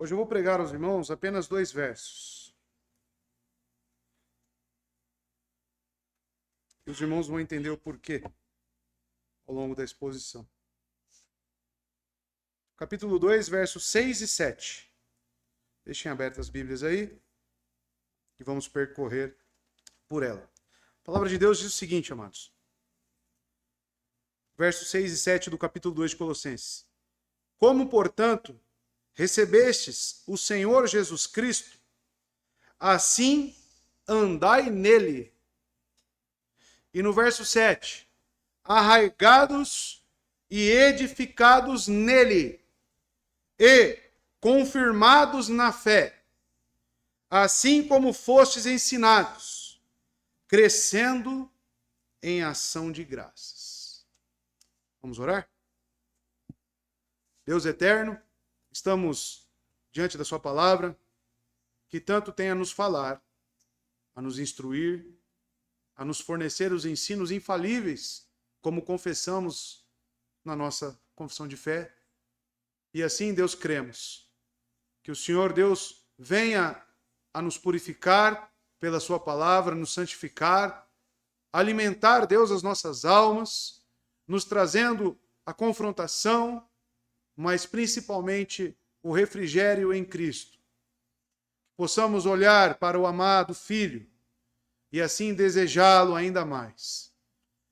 Hoje eu vou pregar aos irmãos apenas 2 versos. E os irmãos vão entender o porquê ao longo da exposição. Capítulo 2, versos 6 e 7. Deixem abertas as Bíblias aí e vamos percorrer por ela. A palavra de Deus diz o seguinte, amados. Versos 6 e 7 do capítulo 2 de Colossenses. Como, portanto, recebestes o Senhor Jesus Cristo, assim andai nele. E no verso 7, arraigados e edificados nele, e confirmados na fé, assim como fostes ensinados, crescendo em ação de graças. Vamos orar? Deus eterno, estamos diante da sua palavra, que tanto tem a nos falar, a nos instruir, a nos fornecer os ensinos infalíveis, como confessamos na nossa confissão de fé. E assim, Deus, cremos que o Senhor, Deus, venha a nos purificar pela sua palavra, nos santificar, alimentar, Deus, as nossas almas, nos trazendo a confrontação, mas principalmente o refrigério em Cristo. Possamos olhar para o amado Filho e assim desejá-lo ainda mais.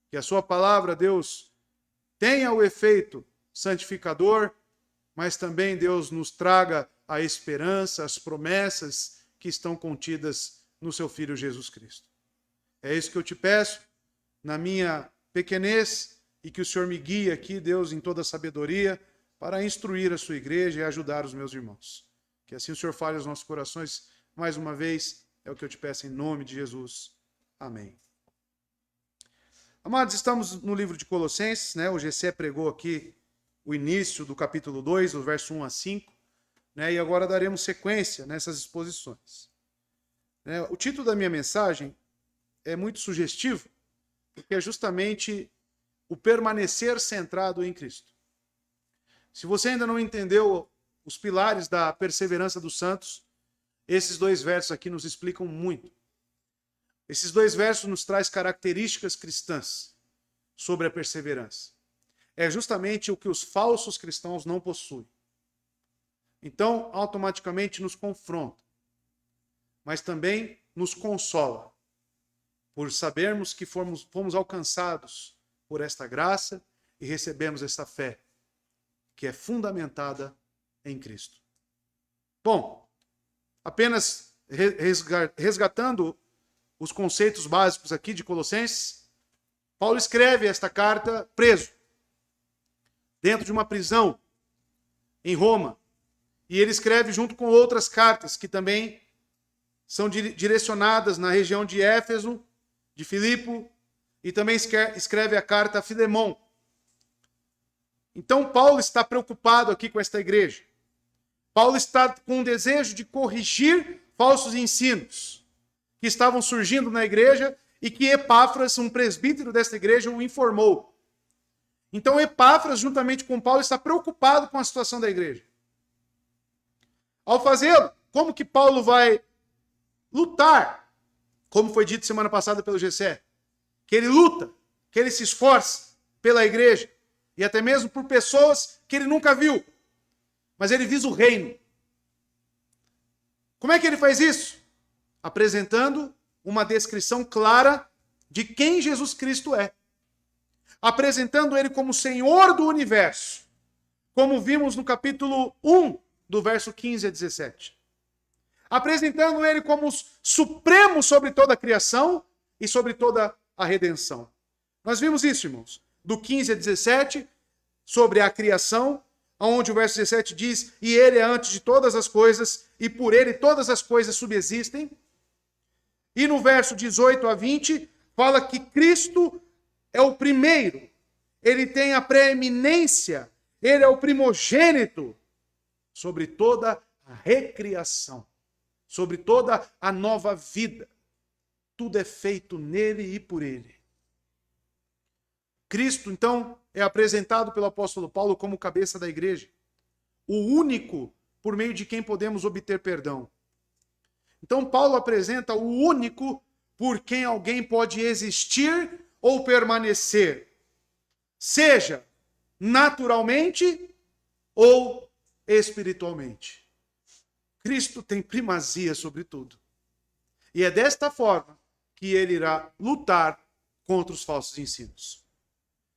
Que a sua palavra, Deus, tenha o efeito santificador, mas também, Deus, nos traga a esperança, as promessas que estão contidas no seu Filho Jesus Cristo. É isso que eu te peço, na minha pequenez, e que o Senhor me guie aqui, Deus, em toda a sabedoria, para instruir a sua igreja e ajudar os meus irmãos. Que assim o Senhor fale aos nossos corações mais uma vez, é o que eu te peço em nome de Jesus. Amém. Amados, estamos no livro de Colossenses, né? O GC pregou aqui o início do capítulo 2, do verso 1 a 5, né? E agora daremos sequência nessas exposições. O título da minha mensagem é muito sugestivo, porque é justamente o permanecer centrado em Cristo. Se você ainda não entendeu os pilares da perseverança dos santos, esses 2 versos aqui nos explicam muito. Esses 2 versos nos trazem características cristãs sobre a perseverança. É justamente o que os falsos cristãos não possuem. Então, automaticamente nos confronta, mas também nos consola, por sabermos que fomos alcançados por esta graça e recebemos esta fé, que é fundamentada em Cristo. Bom, apenas resgatando os conceitos básicos aqui de Colossenses, Paulo escreve esta carta preso, dentro de uma prisão em Roma, e ele escreve junto com outras cartas que também são direcionadas na região de Éfeso, de Filipo, e também escreve a carta a Filemão. Então, Paulo está preocupado aqui com esta igreja. Paulo está com o desejo de corrigir falsos ensinos que estavam surgindo na igreja e que Epáfras, um presbítero desta igreja, o informou. Então, Epáfras, juntamente com Paulo, está preocupado com a situação da igreja. Ao fazê-lo, como que Paulo vai lutar? Como foi dito semana passada pelo Gessé, que ele luta, que ele se esforça pela igreja, e até mesmo por pessoas que ele nunca viu. Mas ele visa o reino. Como é que ele faz isso? Apresentando uma descrição clara de quem Jesus Cristo é. Apresentando ele como Senhor do universo. Como vimos no capítulo 1, do verso 15 a 17. Apresentando ele como supremo sobre toda a criação e sobre toda a redenção. Nós vimos isso, irmãos. Do 15 a 17, sobre a criação, onde o verso 17 diz, e ele é antes de todas as coisas, e por ele todas as coisas subsistem. E no verso 18 a 20, fala que Cristo é o primeiro, ele tem a preeminência, ele é o primogênito sobre toda a recriação, sobre toda a nova vida. Tudo é feito nele e por ele. Cristo, então, é apresentado pelo apóstolo Paulo como cabeça da igreja. O único por meio de quem podemos obter perdão. Então Paulo apresenta o único por quem alguém pode existir ou permanecer, seja naturalmente ou espiritualmente. Cristo tem primazia sobre tudo. E é desta forma que ele irá lutar contra os falsos ensinos.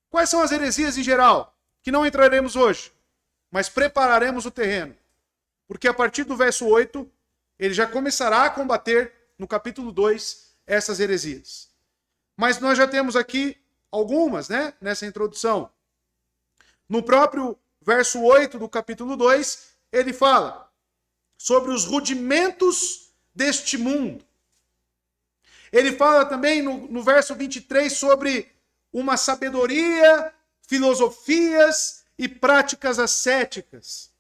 Quais são as heresias em geral? Que não entraremos hoje, mas prepararemos o terreno. Porque a partir do verso 8, ele já começará a combater, no capítulo 2, essas heresias. Mas nós já temos aqui algumas, nessa introdução. No próprio verso 8 do capítulo 2, ele fala sobre os rudimentos deste mundo. Ele fala também no verso 23 sobre uma sabedoria, filosofias e práticas ascéticas.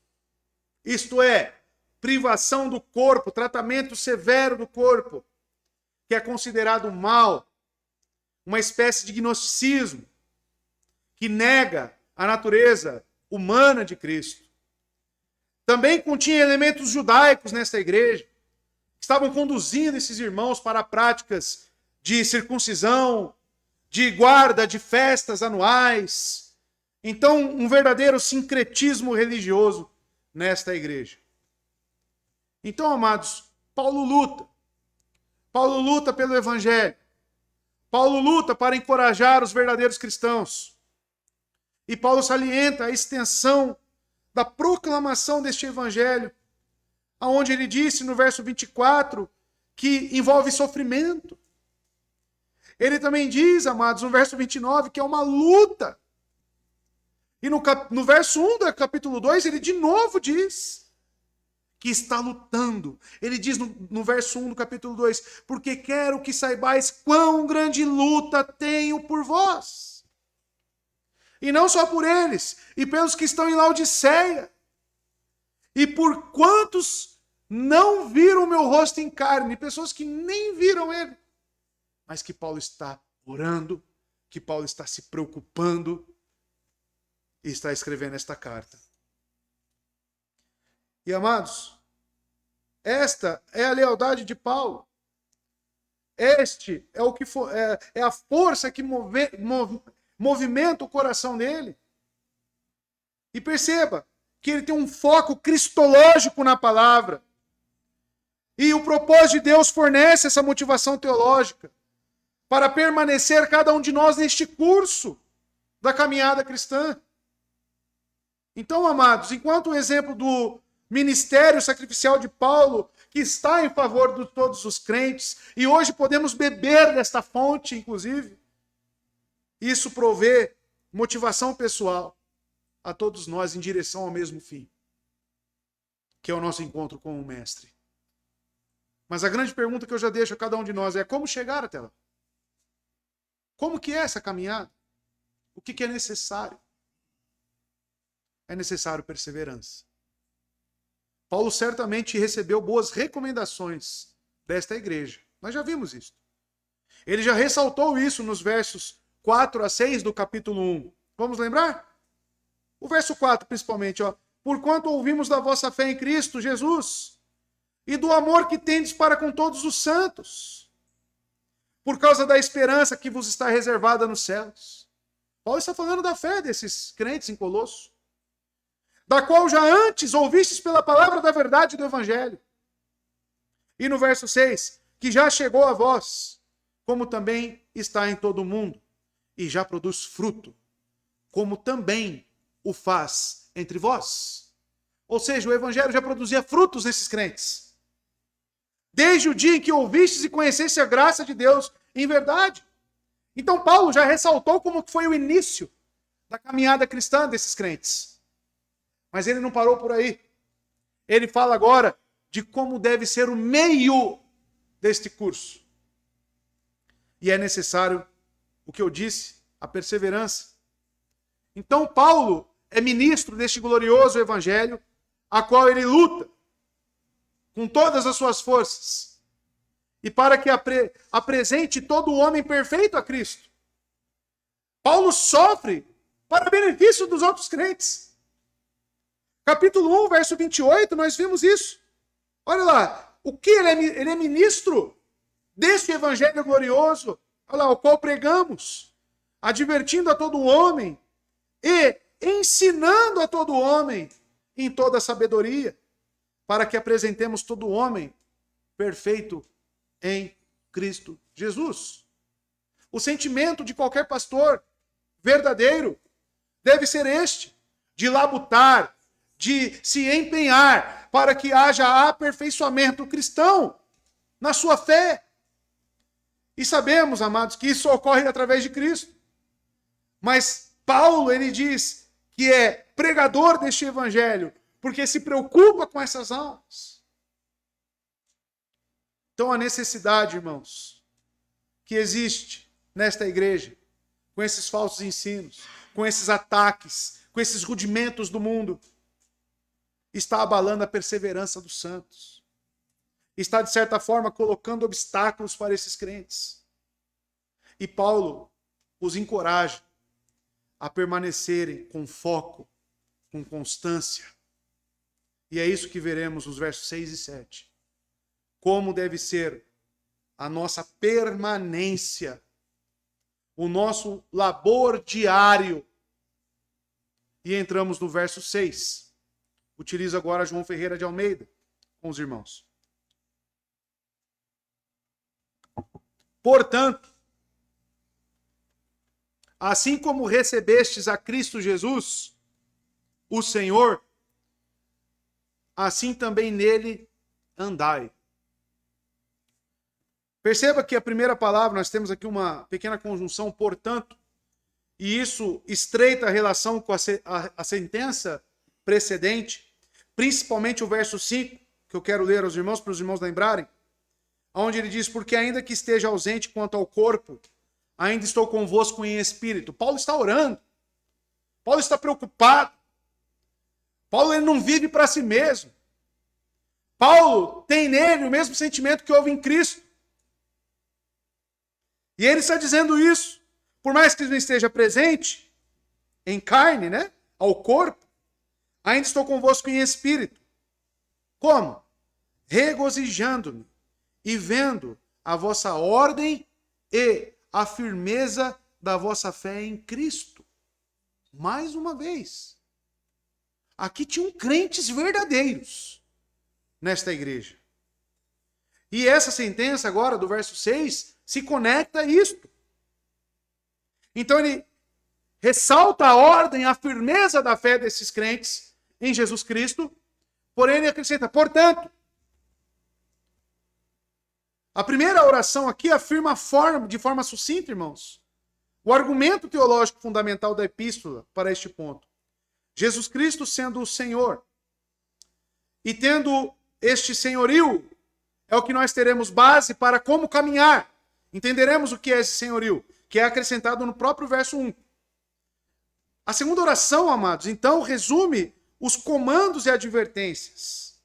Isto é, privação do corpo, tratamento severo do corpo, que é considerado mal, uma espécie de gnosticismo, que nega a natureza humana de Cristo. Também continha elementos judaicos nesta igreja, que estavam conduzindo esses irmãos para práticas de circuncisão, de guarda de festas anuais. Então, um verdadeiro sincretismo religioso nesta igreja. Então, amados, Paulo luta. Paulo luta pelo evangelho. Paulo luta para encorajar os verdadeiros cristãos. E Paulo salienta a extensão da proclamação deste evangelho, aonde ele disse no verso 24 que envolve sofrimento. Ele também diz, amados, no verso 29, que é uma luta. E no verso 1 do capítulo 2, ele de novo diz que está lutando. Ele diz no verso 1 do capítulo 2, porque quero que saibais quão grande luta tenho por vós. E não só por eles, e pelos que estão em Laodiceia. E por quantos não viram o meu rosto em carne, pessoas que nem viram ele, mas que Paulo está orando, que Paulo está se preocupando e está escrevendo esta carta. E amados, esta é a lealdade de Paulo. Este é o que é a força que movimenta o coração dele. E perceba que ele tem um foco cristológico na palavra. E o propósito de Deus fornece essa motivação teológica para permanecer cada um de nós neste curso da caminhada cristã. Então, amados, enquanto o exemplo do ministério sacrificial de Paulo, que está em favor de todos os crentes, e hoje podemos beber desta fonte, inclusive, isso provê motivação pessoal a todos nós em direção ao mesmo fim, que é o nosso encontro com o Mestre. Mas a grande pergunta que eu já deixo a cada um de nós é: como chegar até lá? Como que é essa caminhada? O que é necessário? É necessário perseverança. Paulo certamente recebeu boas recomendações desta igreja. Nós já vimos isso. Ele já ressaltou isso nos versos 4 a 6 do capítulo 1. Vamos lembrar? O verso 4, principalmente. Porquanto ouvimos da vossa fé em Cristo Jesus e do amor que tendes para com todos os santos, por causa da esperança que vos está reservada nos céus. Paulo está falando da fé desses crentes em Colosso, da qual já antes ouvistes pela palavra da verdade do Evangelho. E no verso 6, que já chegou a vós, como também está em todo o mundo, e já produz fruto, como também o faz entre vós. Ou seja, o Evangelho já produzia frutos nesses crentes. Desde o dia em que ouvistes e conheceste a graça de Deus em verdade. Então Paulo já ressaltou como foi o início da caminhada cristã desses crentes. Mas ele não parou por aí. Ele fala agora de como deve ser o meio deste curso. E é necessário, o que eu disse, a perseverança. Então Paulo é ministro deste glorioso evangelho, a qual ele luta com todas as suas forças, e para que apresente todo o homem perfeito a Cristo. Paulo sofre para benefício dos outros crentes. Capítulo 1, verso 28, nós vimos isso. Olha lá, o que ele é ministro deste evangelho glorioso, olha lá, o qual pregamos, advertindo a todo homem e ensinando a todo homem em toda sabedoria, para que apresentemos todo homem perfeito em Cristo Jesus. O sentimento de qualquer pastor verdadeiro deve ser este, de labutar, de se empenhar para que haja aperfeiçoamento cristão na sua fé. E sabemos, amados, que isso ocorre através de Cristo. Mas Paulo, ele diz que é pregador deste evangelho, porque se preocupa com essas almas. Então a necessidade, irmãos, que existe nesta igreja, com esses falsos ensinos, com esses ataques, com esses rudimentos do mundo, está abalando a perseverança dos santos. Está, de certa forma, colocando obstáculos para esses crentes. E Paulo os encoraja a permanecerem com foco, com constância. E é isso que veremos nos versos 6 e 7. Como deve ser a nossa permanência, o nosso labor diário. E entramos no verso 6. Utilizo agora João Ferreira de Almeida com os irmãos. Portanto, assim como recebestes a Cristo Jesus, o Senhor, assim também nele andai. Perceba que a primeira palavra, nós temos aqui uma pequena conjunção, portanto, e isso estreita a relação com a sentença precedente, principalmente o verso 5, que eu quero ler aos irmãos, para os irmãos lembrarem, onde ele diz, porque ainda que esteja ausente quanto ao corpo, ainda estou convosco em espírito. Paulo está orando. Paulo está preocupado. Paulo ele não vive para si mesmo. Paulo tem nele o mesmo sentimento que houve em Cristo. E ele está dizendo isso. Por mais que ele não esteja presente, em carne, né? Ao corpo, ainda estou convosco em espírito. Como? Regozijando-me e vendo a vossa ordem e a firmeza da vossa fé em Cristo. Mais uma vez. Aqui tinham crentes verdadeiros nesta igreja. E essa sentença agora, do verso 6, se conecta a isto. Então ele ressalta a ordem, a firmeza da fé desses crentes em Jesus Cristo, porém ele acrescenta, portanto. A primeira oração aqui afirma de forma sucinta, irmãos, o argumento teológico fundamental da epístola para este ponto. Jesus Cristo sendo o Senhor e tendo este senhorio, é o que nós teremos base para como caminhar. Entenderemos o que é esse senhorio, que é acrescentado no próprio verso 1. A segunda oração, amados, então, resume os comandos e advertências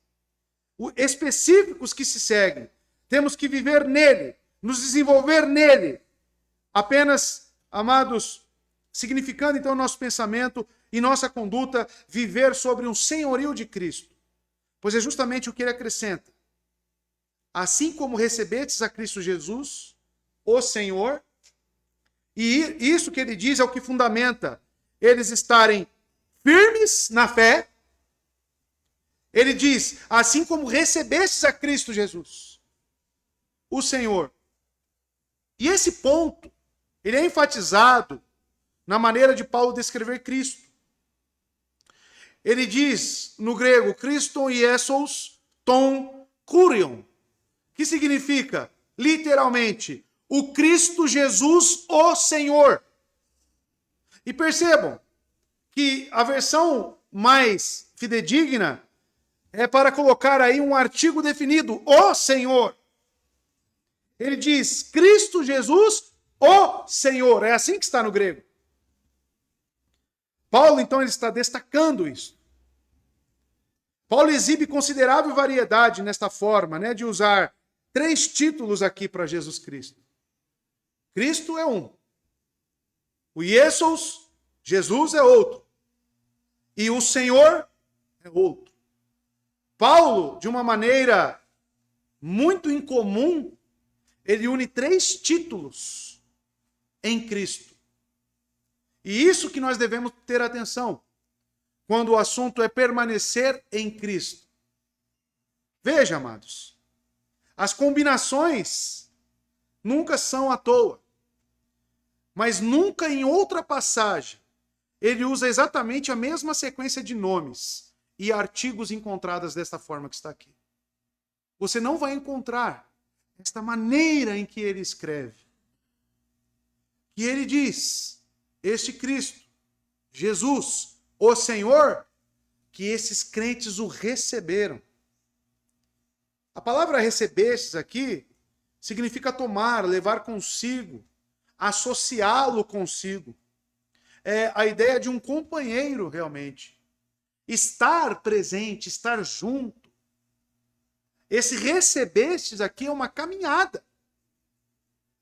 específicos que se seguem. Temos que viver nele, nos desenvolver nele. Apenas, amados, significando então nosso pensamento e nossa conduta, viver sobre um senhorio de Cristo. Pois é justamente o que ele acrescenta. Assim como recebestes a Cristo Jesus, o Senhor, e isso que ele diz é o que fundamenta eles estarem firmes na fé. Ele diz, assim como recebestes a Cristo Jesus, o Senhor. E esse ponto, ele é enfatizado na maneira de Paulo descrever Cristo. Ele diz, no grego, Christon Iesos ton kurion, que significa, literalmente, o Cristo Jesus, o Senhor. E percebam que a versão mais fidedigna é para colocar aí um artigo definido, o Senhor. Ele diz, Cristo Jesus, o Senhor. É assim que está no grego. Paulo, então, ele está destacando isso. Paulo exibe considerável variedade nesta forma, né, de usar 3 títulos aqui para Jesus Cristo. Cristo é um. O Iesos, Jesus é outro. E o Senhor é outro. Paulo, de uma maneira muito incomum, ele une 3 títulos em Cristo. E isso que nós devemos ter atenção quando o assunto é permanecer em Cristo. Veja, amados, as combinações nunca são à toa, mas nunca em outra passagem ele usa exatamente a mesma sequência de nomes e artigos encontradas desta forma que está aqui. Você não vai encontrar esta maneira em que ele escreve. E ele diz, este Cristo, Jesus, o Senhor, que esses crentes o receberam. A palavra recebestes aqui significa tomar, levar consigo, associá-lo consigo. É a ideia de um companheiro, realmente. Estar presente, estar junto. Esse recebestes aqui é uma caminhada.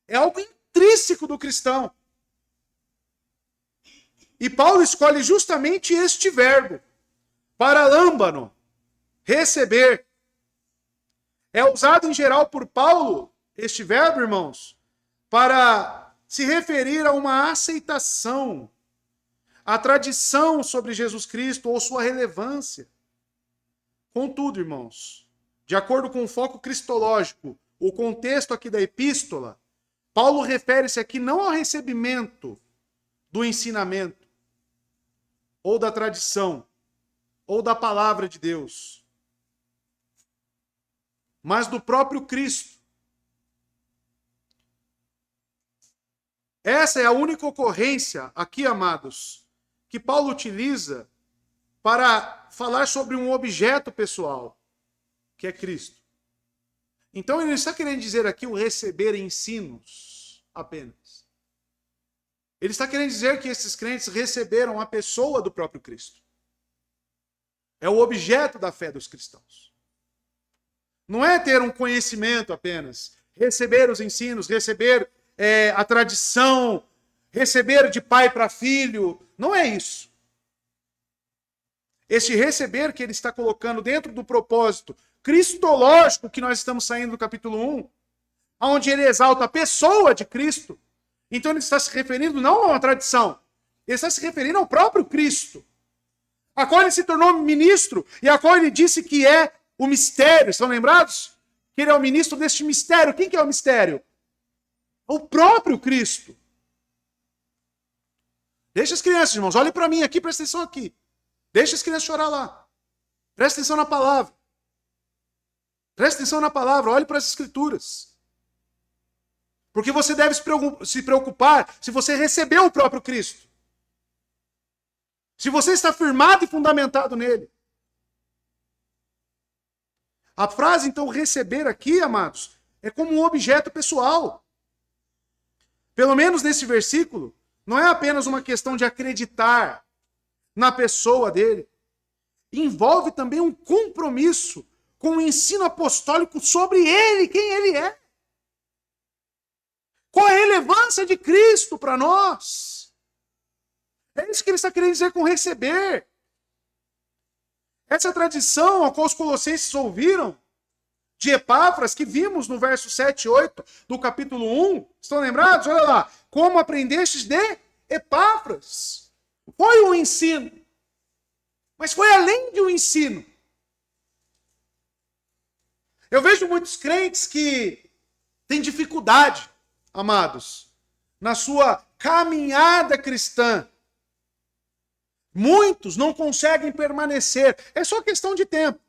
É algo intrínseco do cristão. E Paulo escolhe justamente este verbo, paralâmbano, receber. É usado em geral por Paulo, este verbo, irmãos, para se referir a uma aceitação, a tradição sobre Jesus Cristo ou sua relevância. Contudo, irmãos, de acordo com o foco cristológico, o contexto aqui da epístola, Paulo refere-se aqui não ao recebimento do ensinamento, ou da tradição, ou da palavra de Deus, mas do próprio Cristo. Essa é a única ocorrência aqui, amados, que Paulo utiliza para falar sobre um objeto pessoal, que é Cristo. Então ele está querendo dizer aqui o receber ensinos apenas. Ele está querendo dizer que esses crentes receberam a pessoa do próprio Cristo. É o objeto da fé dos cristãos. Não é ter um conhecimento apenas, receber os ensinos, receber a tradição, receber de pai para filho. Não é isso. Este receber que ele está colocando dentro do propósito cristológico que nós estamos saindo do capítulo 1, onde ele exalta a pessoa de Cristo. Então ele está se referindo não a uma tradição, ele está se referindo ao próprio Cristo, a qual ele se tornou ministro e a qual ele disse que é o mistério. Estão lembrados? Que ele é o ministro deste mistério. Quem que é o mistério? O próprio Cristo. Deixa as crianças, irmãos, olhem para mim aqui, presta atenção aqui. Deixa as crianças chorar lá. Presta atenção na palavra. Presta atenção na palavra, olhe para as escrituras. Porque você deve se preocupar se você recebeu o próprio Cristo. Se você está firmado e fundamentado nele. A frase, então, receber aqui, amados, é como um objeto pessoal. Pelo menos nesse versículo, não é apenas uma questão de acreditar na pessoa dele. Envolve também um compromisso com o ensino apostólico sobre ele, quem ele é. Qual a relevância de Cristo para nós? É isso que ele está querendo dizer com receber. Essa tradição a qual os colossenses ouviram, de Epáfras, que vimos no verso 7 e 8 do capítulo 1, estão lembrados? Olha lá, como aprendestes de Epáfras. Foi um ensino, mas foi além de um ensino. Eu vejo muitos crentes que têm dificuldade, amados, na sua caminhada cristã. Muitos não conseguem permanecer. É só questão de tempo.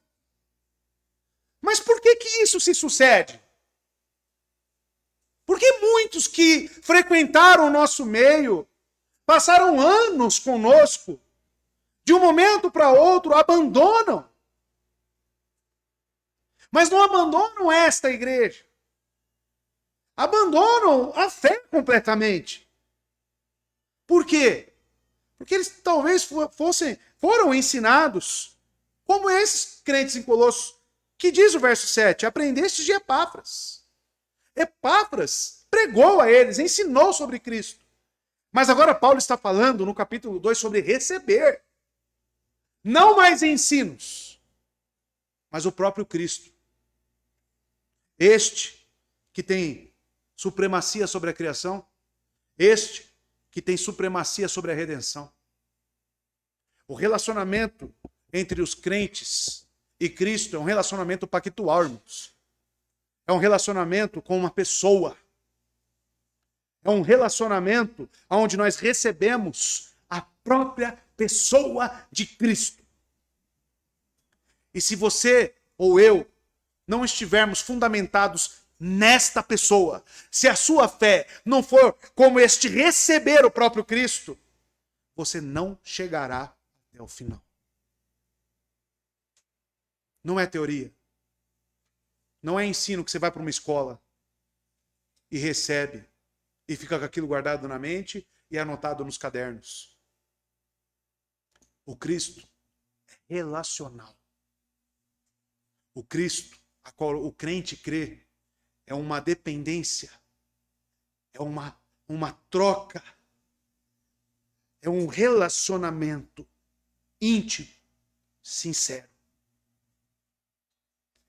Mas por que isso se sucede? Porque muitos que frequentaram o nosso meio, passaram anos conosco, de um momento para outro abandonam. Mas não abandonam esta igreja. Abandonam a fé completamente. Por quê? Porque eles talvez foram ensinados, como esses crentes em Colossos, que diz o verso 7, aprendestes de Epáfras. Epáfras pregou a eles, ensinou sobre Cristo. Mas agora Paulo está falando no capítulo 2 sobre receber. Não mais ensinos, mas o próprio Cristo. Este que tem supremacia sobre a criação, este que tem supremacia sobre a redenção. O relacionamento entre os crentes e Cristo é um relacionamento pactual, irmãos. É um relacionamento com uma pessoa. É um relacionamento onde nós recebemos a própria pessoa de Cristo. E se você ou eu não estivermos fundamentados nesta pessoa, se a sua fé não for como este receber o próprio Cristo, você não chegará até o final. Não é teoria. Não é ensino que você vai para uma escola e recebe e fica com aquilo guardado na mente e anotado nos cadernos. O Cristo é relacional. O Cristo, a qual o crente crê, é uma dependência, é uma troca, é um relacionamento íntimo, sincero.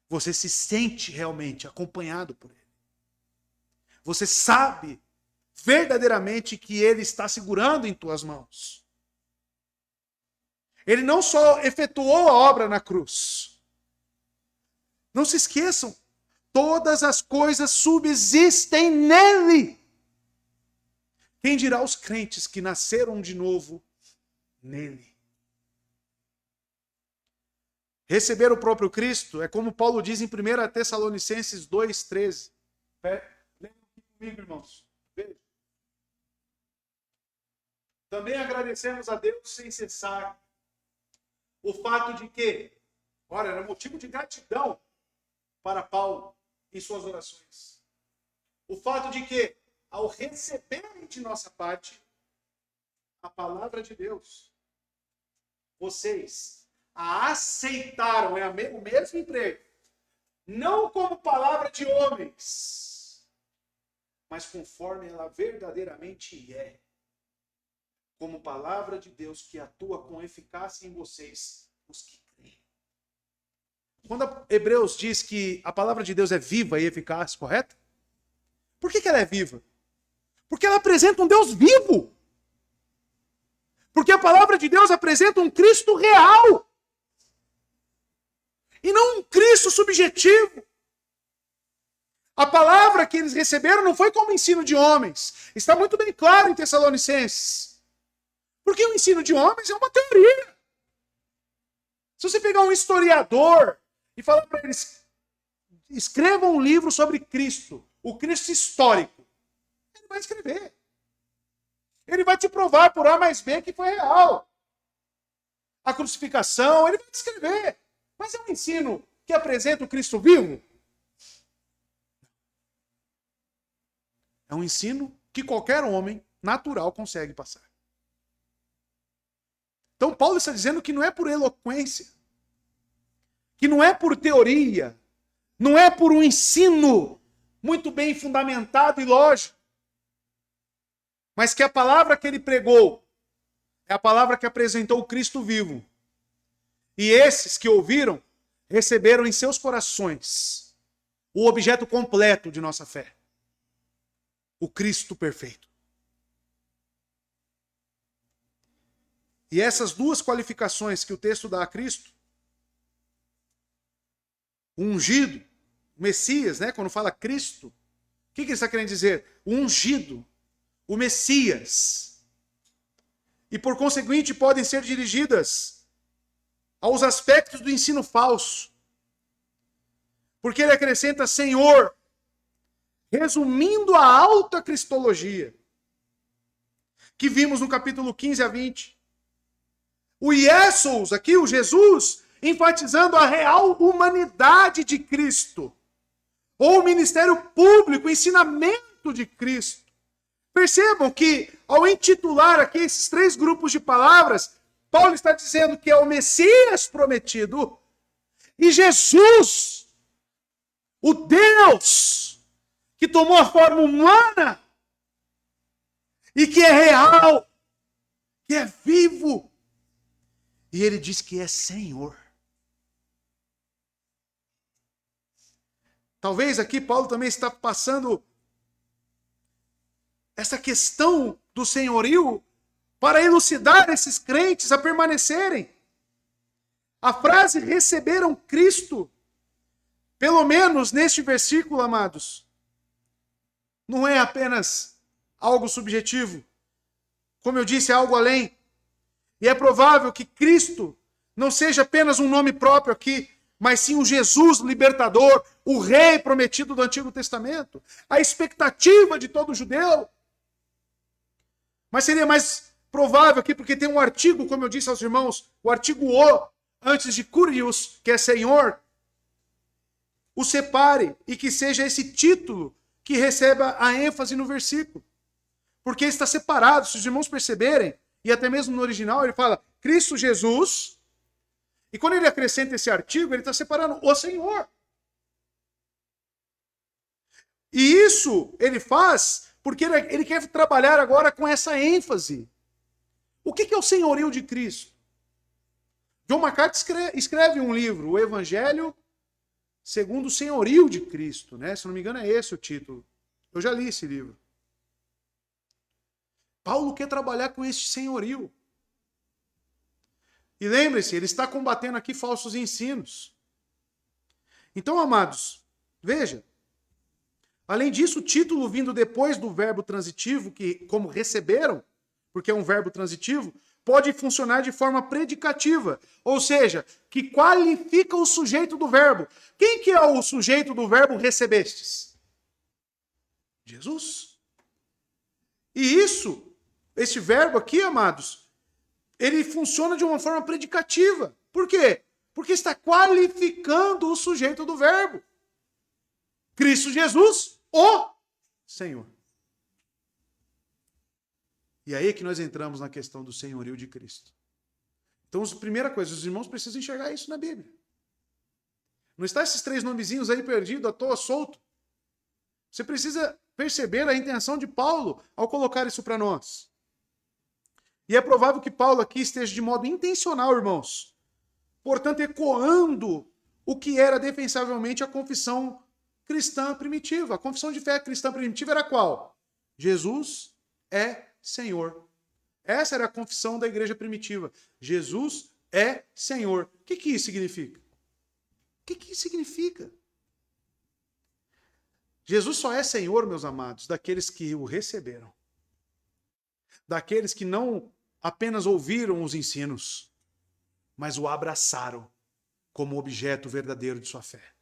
Você se sente realmente acompanhado por Ele. Você sabe verdadeiramente que Ele está segurando em tuas mãos. Ele não só efetuou a obra na cruz. Não se esqueçam, todas as coisas subsistem nele. Quem dirá os crentes que nasceram de novo nele? Receber o próprio Cristo é como Paulo diz em 1 Tessalonicenses 2,13. Leia aqui comigo, irmãos. Veja. Também agradecemos a Deus sem cessar o fato de que, olha, era motivo de gratidão para Paulo em suas orações. O fato de que, ao receberem de nossa parte a palavra de Deus, vocês a aceitaram, é o mesmo emprego, não como palavra de homens, mas conforme ela verdadeiramente é, como palavra de Deus que atua com eficácia em vocês, os que creem. Quando Hebreus diz que a palavra de Deus é viva e eficaz, correto? Por que ela é viva? Porque ela apresenta um Deus vivo. Porque a palavra de Deus apresenta um Cristo real. E não um Cristo subjetivo. A palavra que eles receberam não foi como ensino de homens. Está muito bem claro em Tessalonicenses. Porque o ensino de homens é uma teoria. Se você pegar um historiador e falar para eles, escreva um livro sobre Cristo, o Cristo histórico, ele vai escrever. Ele vai te provar por A mais B que foi real. A crucificação, ele vai te escrever. Mas é um ensino que apresenta o Cristo vivo? É um ensino que qualquer homem natural consegue passar. Então Paulo está dizendo que não é por eloquência, que não é por teoria, não é por um ensino muito bem fundamentado e lógico, mas que a palavra que ele pregou é a palavra que apresentou o Cristo vivo. E esses que ouviram, receberam em seus corações o objeto completo de nossa fé. O Cristo perfeito. E essas duas qualificações que o texto dá a Cristo, o ungido, o Messias, né? Quando fala Cristo, o que ele está querendo dizer? O ungido, o Messias. E por conseguinte podem ser dirigidas aos aspectos do ensino falso. Porque ele acrescenta Senhor, resumindo a alta cristologia, que vimos no capítulo 15 a 20. O Iesus, aqui o Jesus, enfatizando a real humanidade de Cristo. Ou o ministério público, o ensinamento de Cristo. Percebam que, ao intitular aqui esses três grupos de palavras, Paulo está dizendo que é o Messias prometido e Jesus, o Deus que tomou a forma humana e que é real, que é vivo E ele diz que é Senhor. Talvez aqui Paulo também está passando essa questão do senhorio para elucidar esses crentes a permanecerem. A frase receberam Cristo, pelo menos neste versículo, amados, não é apenas algo subjetivo. Como eu disse, é algo além. E é provável que Cristo não seja apenas um nome próprio aqui, mas sim o Jesus libertador, o rei prometido do Antigo Testamento, a expectativa de todo judeu. Mas seria mais provável aqui, porque tem um artigo, como eu disse aos irmãos, o artigo O, antes de Curios, que é Senhor, o separe e que seja esse título que receba a ênfase no versículo. Porque está separado, se os irmãos perceberem, e até mesmo no original ele fala Cristo Jesus, e quando ele acrescenta esse artigo, ele está separando o Senhor. E isso ele faz porque ele quer trabalhar agora com essa ênfase. O que é o senhorio de Cristo? John MacArthur escreve um livro, o Evangelho segundo o senhorio de Cristo, né? Se não me engano é esse o título. Eu já li esse livro. Paulo quer trabalhar com este senhorio. E lembre-se, ele está combatendo aqui falsos ensinos. Então, amados, veja. Além disso, o título vindo depois do verbo transitivo, que como receberam, porque é um verbo transitivo, pode funcionar de forma predicativa. Ou seja, que qualifica o sujeito do verbo. Quem que é o sujeito do verbo recebestes? Jesus. E isso, esse verbo aqui, amados, ele funciona de uma forma predicativa. Por quê? Porque está qualificando o sujeito do verbo. Cristo Jesus, o Senhor. E aí é que nós entramos na questão do senhorio de Cristo. Então, a primeira coisa, os irmãos precisam enxergar isso na Bíblia. Não está esses três nomezinhos aí perdidos, à toa, solto. Você precisa perceber a intenção de Paulo ao colocar isso para nós. E é provável que Paulo aqui esteja de modo intencional, irmãos. Portanto, ecoando o que era defensavelmente a confissão cristã primitiva. A confissão de fé cristã primitiva era qual? Jesus é Senhor. Essa era a confissão da igreja primitiva. Jesus é Senhor. O que isso significa? O que isso significa? Jesus só é Senhor, meus amados, daqueles que o receberam. Daqueles que não apenas ouviram os ensinos, mas o abraçaram como objeto verdadeiro de sua fé.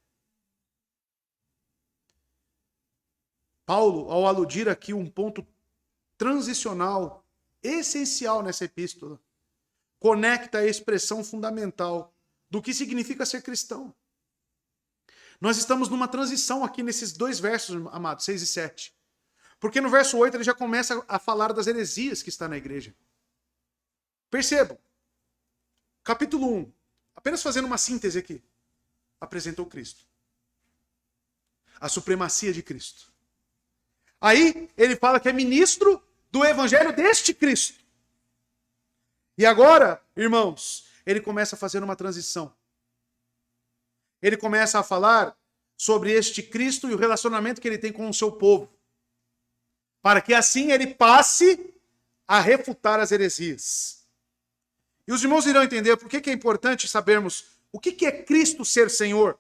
Paulo, ao aludir aqui um ponto transicional, essencial nessa epístola, conecta a expressão fundamental do que significa ser cristão. Nós estamos numa transição aqui nesses dois versos, amados, 6 e 7. Porque no verso 8 ele já começa a falar das heresias que está na igreja. Percebam, capítulo 1, apenas fazendo uma síntese aqui, apresentou Cristo. A supremacia de Cristo. Aí ele fala que é ministro do evangelho deste Cristo. E agora, irmãos, ele começa a fazer uma transição. Ele começa a falar sobre este Cristo e o relacionamento que ele tem com o seu povo. Para que assim ele passe a refutar as heresias. E os irmãos irão entender por que é importante sabermos o que é Cristo ser Senhor.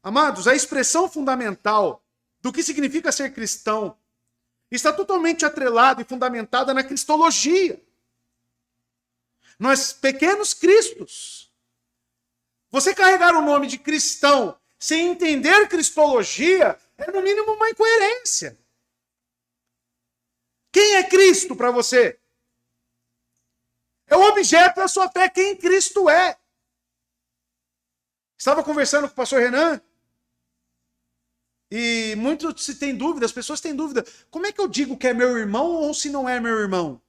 Amados, a expressão fundamental do que significa ser cristão está totalmente atrelada e fundamentada na cristologia. Nós, pequenos cristos, você carregar o nome de cristão sem entender cristologia é no mínimo uma incoerência. Quem é Cristo para você? É o objeto da sua fé, quem Cristo é. Estava conversando com o pastor Renan e muito se tem dúvida, as pessoas têm dúvida. Como é que eu digo que é meu irmão ou se não é meu irmão?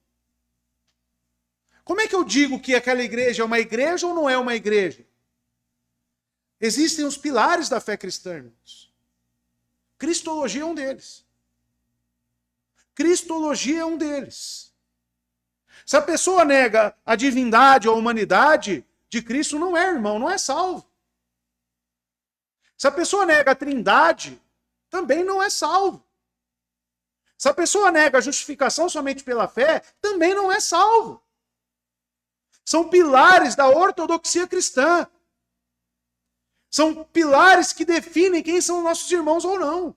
Como é que eu digo que aquela igreja é uma igreja ou não é uma igreja? Existem os pilares da fé cristã, irmãos. Cristologia é um deles. Cristologia é um deles. Se a pessoa nega a divindade ou a humanidade de Cristo, não é irmão, não é salvo. Se a pessoa nega a trindade, também não é salvo. Se a pessoa nega a justificação somente pela fé, também não é salvo. São pilares da ortodoxia cristã. São pilares que definem quem são nossos irmãos ou não.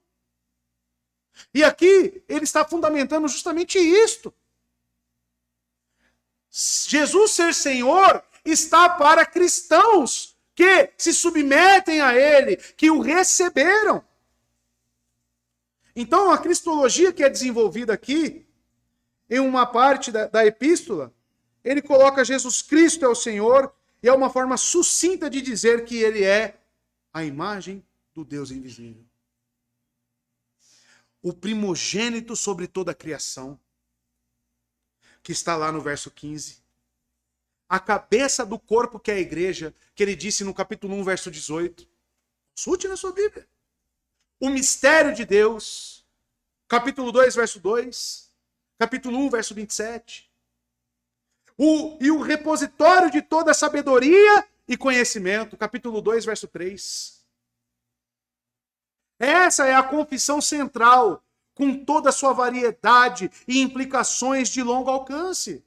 E aqui ele está fundamentando justamente isto. Jesus ser Senhor está para cristãos que se submetem a Ele, que o receberam. Então, a cristologia que é desenvolvida aqui, em uma parte da epístola, ele coloca Jesus Cristo é o Senhor, e é uma forma sucinta de dizer que ele é a imagem do Deus invisível. O primogênito sobre toda a criação, que está lá no verso 15. A cabeça do corpo que é a igreja, que ele disse no capítulo 1, verso 18. Consulte na sua Bíblia. O mistério de Deus, capítulo 2, verso 2. Capítulo 1, verso 27. E o repositório de toda a sabedoria e conhecimento, capítulo 2, verso 3. Essa é a confissão central, com toda a sua variedade e implicações de longo alcance.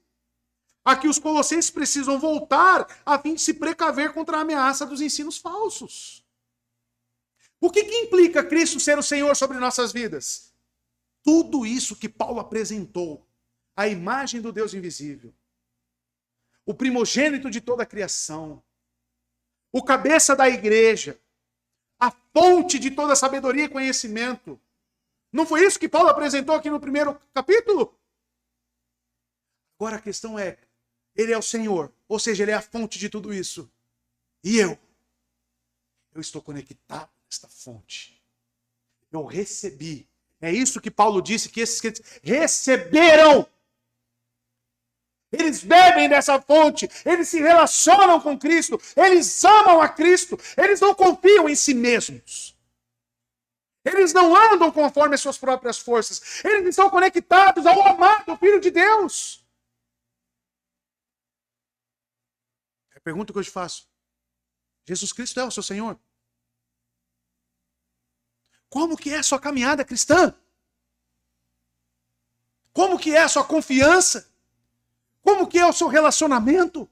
A que os colossenses precisam voltar a fim de se precaver contra a ameaça dos ensinos falsos. O que implica Cristo ser o Senhor sobre nossas vidas? Tudo isso que Paulo apresentou, a imagem do Deus invisível, o primogênito de toda a criação, o cabeça da igreja, a fonte de toda sabedoria e conhecimento. Não foi isso que Paulo apresentou aqui no primeiro capítulo? Agora a questão é, ele é o Senhor, ou seja, ele é a fonte de tudo isso. E eu estou conectado nesta fonte. Eu recebi. É isso que Paulo disse, que esses receberam. Eles bebem dessa fonte, eles se relacionam com Cristo, eles amam a Cristo, eles não confiam em si mesmos. Eles não andam conforme as suas próprias forças, eles estão conectados ao amado Filho de Deus. É a pergunta que eu te faço. Jesus Cristo é o seu Senhor? Como que é a sua caminhada cristã? Como que é a sua confiança? Como que é o seu relacionamento?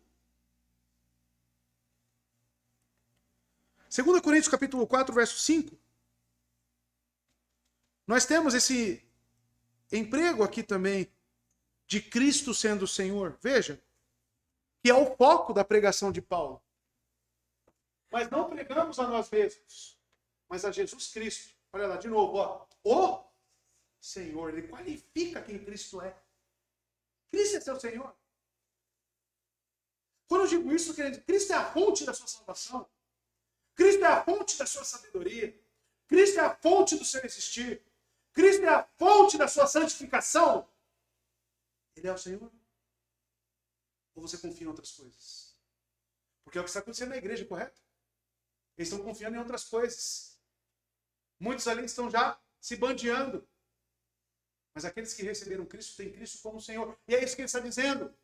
2 Coríntios capítulo 4, verso 5. Nós temos esse emprego aqui também de Cristo sendo o Senhor. Veja, que é o foco da pregação de Paulo. Mas não pregamos a nós mesmos, mas a Jesus Cristo. Olha lá, de novo, ó. O Senhor, ele qualifica quem Cristo é. Cristo é seu Senhor. Quando eu digo isso, Cristo é a fonte da sua salvação. Cristo é a fonte da sua sabedoria. Cristo é a fonte do seu existir. Cristo é a fonte da sua santificação. Ele é o Senhor? Ou você confia em outras coisas? Porque é o que está acontecendo na igreja, correto? Eles estão confiando em outras coisas. Muitos ali estão já se bandeando. Mas aqueles que receberam Cristo têm Cristo como Senhor. E é isso que ele está dizendo.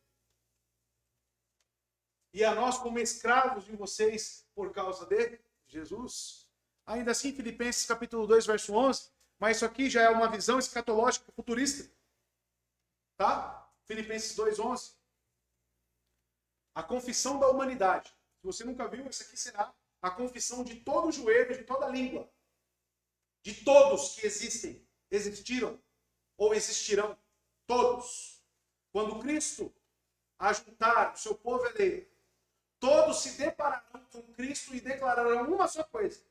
E a nós como escravos de vocês por causa de Jesus. Ainda assim, Filipenses capítulo 2, verso 11. Mas isso aqui já é uma visão escatológica futurista. Tá? Filipenses 2, 11. A confissão da humanidade. Se você nunca viu, isso aqui será a confissão de todo joelho, de toda língua. De todos que existem, existiram ou existirão. Todos. Quando Cristo ajuntar o seu povo eleito, todos se depararão com Cristo e declararão uma só coisa.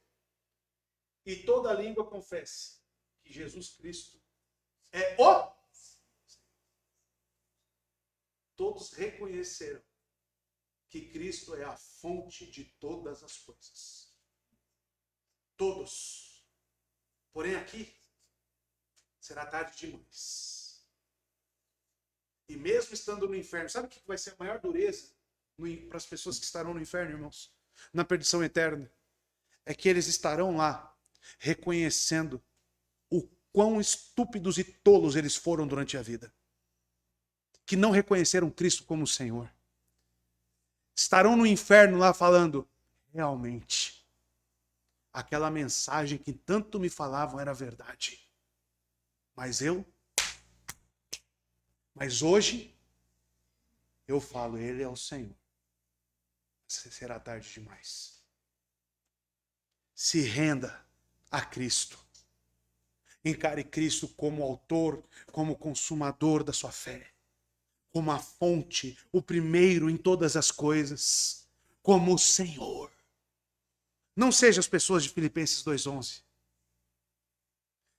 E toda língua confesse que Jesus Cristo é o. Todos reconheceram que Cristo é a fonte de todas as coisas. Todos. Porém aqui será tarde demais. E mesmo estando no inferno, sabe o que vai ser a maior dureza para as pessoas que estarão no inferno, irmãos? Na perdição eterna. É que eles estarão lá reconhecendo o quão estúpidos e tolos eles foram durante a vida. que não reconheceram Cristo como Senhor. Estarão no inferno lá falando, realmente, aquela mensagem que tanto me falavam era verdade. Mas hoje, eu falo, Ele é o Senhor. Será tarde demais. Se renda a Cristo. Encare Cristo como autor, como consumador da sua fé. Como a fonte, o primeiro em todas as coisas. Como o Senhor. Não seja as pessoas de Filipenses 2:11.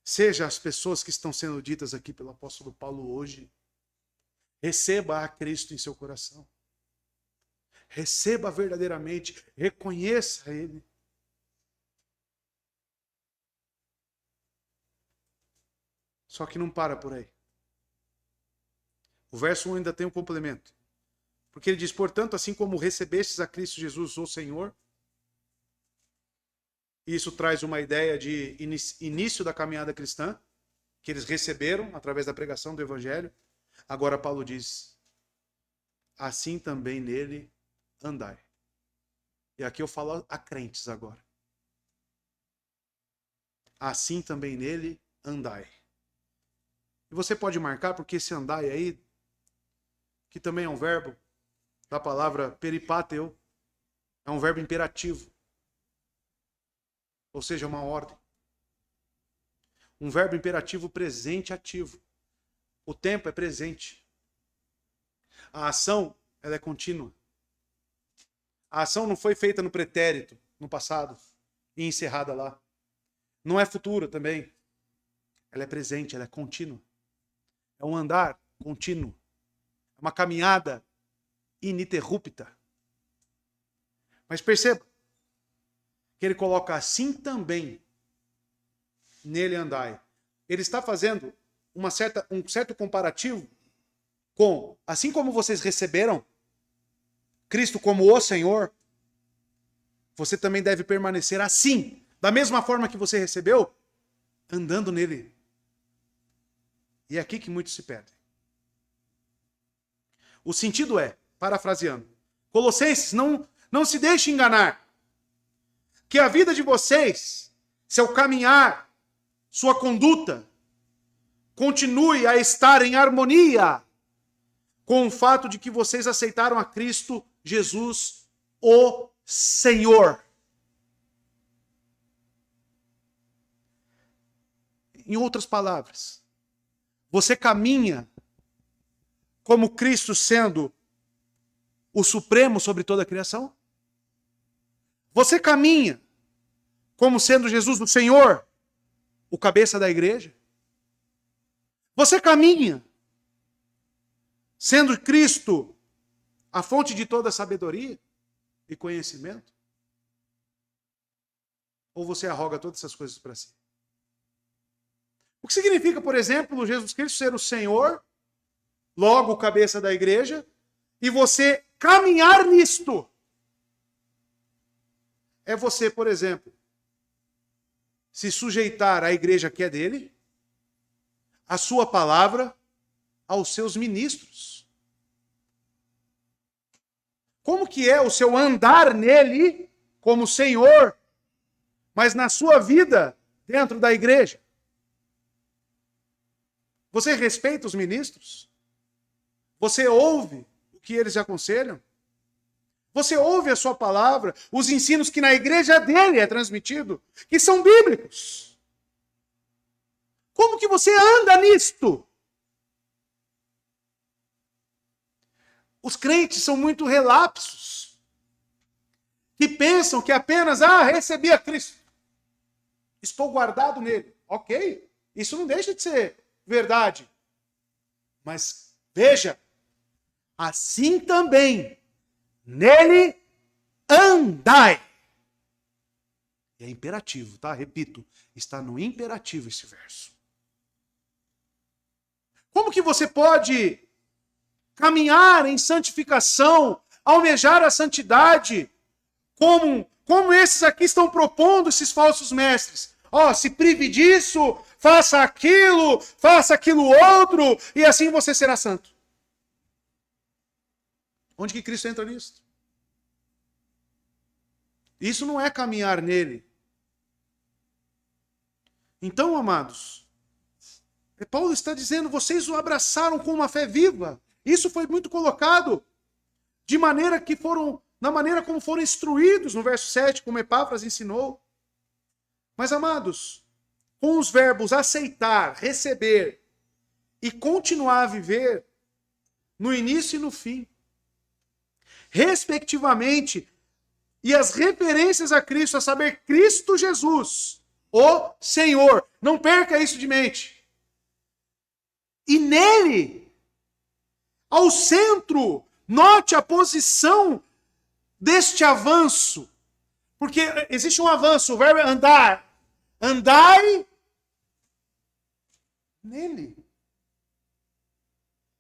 Seja as pessoas que estão sendo ditas aqui pelo apóstolo Paulo hoje. Receba a Cristo em seu coração. Receba verdadeiramente. Reconheça Ele. Só que não para por aí. O verso 1 ainda tem um complemento. Porque ele diz, portanto, assim como recebestes a Cristo Jesus, o Senhor. Isso traz uma ideia de início da caminhada cristã, que eles receberam através da pregação do Evangelho. Agora Paulo diz, assim também nele andai. E aqui eu falo a crentes agora. Assim também nele andai. E você pode marcar, porque esse andai aí, que também é um verbo, da palavra peripateu, é um verbo imperativo. Ou seja, uma ordem. Um verbo imperativo presente ativo. O tempo é presente. A ação, ela é contínua. A ação não foi feita no pretérito, no passado, e encerrada lá. Não é futura também. Ela é presente, ela é contínua. É um andar contínuo. É uma caminhada ininterrupta. Mas perceba que ele coloca assim também nele andai. Ele está fazendo um certo comparativo com, assim como vocês receberam Cristo como o Senhor, você também deve permanecer assim, da mesma forma que você recebeu, andando nele. E é aqui que muitos se perdem. O sentido é, parafraseando, Colossenses, não se deixe enganar, que a vida de vocês, seu caminhar, sua conduta, continue a estar em harmonia com o fato de que vocês aceitaram a Cristo Jesus, o Senhor. Em outras palavras, você caminha como Cristo sendo o supremo sobre toda a criação? Você caminha como sendo Jesus o Senhor, o cabeça da igreja? Você caminha sendo Cristo a fonte de toda sabedoria e conhecimento? Ou você arroga todas essas coisas para si? O que significa, por exemplo, Jesus Cristo ser o Senhor, logo o cabeça da igreja, e você caminhar nisto? É você, por exemplo, se sujeitar à igreja que é dele, à sua palavra, aos seus ministros. Como que é o seu andar nele como Senhor, mas na sua vida dentro da igreja? Você respeita os ministros? Você ouve o que eles aconselham? Você ouve a sua palavra, os ensinos que na igreja dele é transmitido, que são bíblicos? Como que você anda nisto? Os crentes são muito relapsos, que pensam que apenas, recebi a Cristo, estou guardado nele. Ok, isso não deixa de ser verdade. Mas veja, assim também nele andai. E é imperativo, tá? Repito, está no imperativo esse verso. Como que você pode caminhar em santificação, almejar a santidade, como esses aqui estão propondo, esses falsos mestres? Se prive disso, faça aquilo outro, e assim você será santo. Onde que Cristo entra nisso? Isso não é caminhar nele. Então, amados, Paulo está dizendo, vocês o abraçaram com uma fé viva. Isso foi muito colocado de maneira que na maneira como foram instruídos, no verso 7, como Epáfras ensinou. Mas, amados, com os verbos aceitar, receber e continuar a viver, no início e no fim, respectivamente, e as referências a Cristo, a saber, Cristo Jesus, o Senhor. Não perca isso de mente. E nele, ao centro, note a posição deste avanço. Porque existe um avanço, o verbo é andar. Andai nele.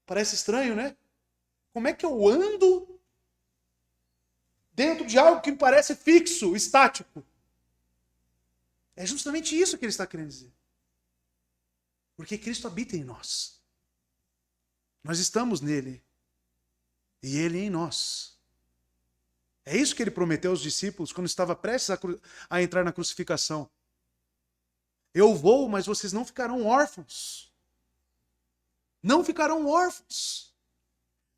Parece estranho, né? Como é que eu ando dentro de algo que me parece fixo, estático? É justamente isso que ele está querendo dizer. Porque Cristo habita em nós. Nós estamos nele. E ele em nós. É isso que ele prometeu aos discípulos quando estava prestes a entrar na crucificação. Eu vou, mas vocês não ficarão órfãos. Não ficarão órfãos.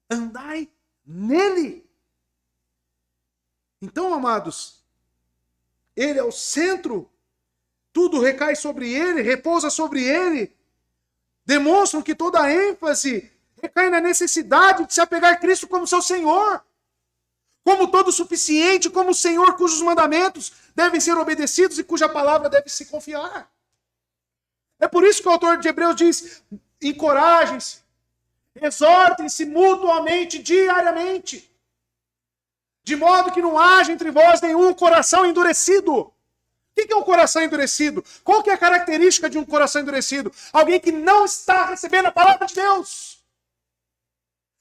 Andai nele. Então, amados, ele é o centro. Tudo recai sobre ele, repousa sobre ele. Demonstram que toda a ênfase recai na necessidade de se apegar a Cristo como seu Senhor. Como todo suficiente, como o Senhor cujos mandamentos devem ser obedecidos e cuja palavra deve se confiar. É por isso que o autor de Hebreus diz, encorajem-se, exortem-se mutuamente, diariamente, de modo que não haja entre vós nenhum coração endurecido. O que é um coração endurecido? Qual que é a característica de um coração endurecido? Alguém que não está recebendo a palavra de Deus.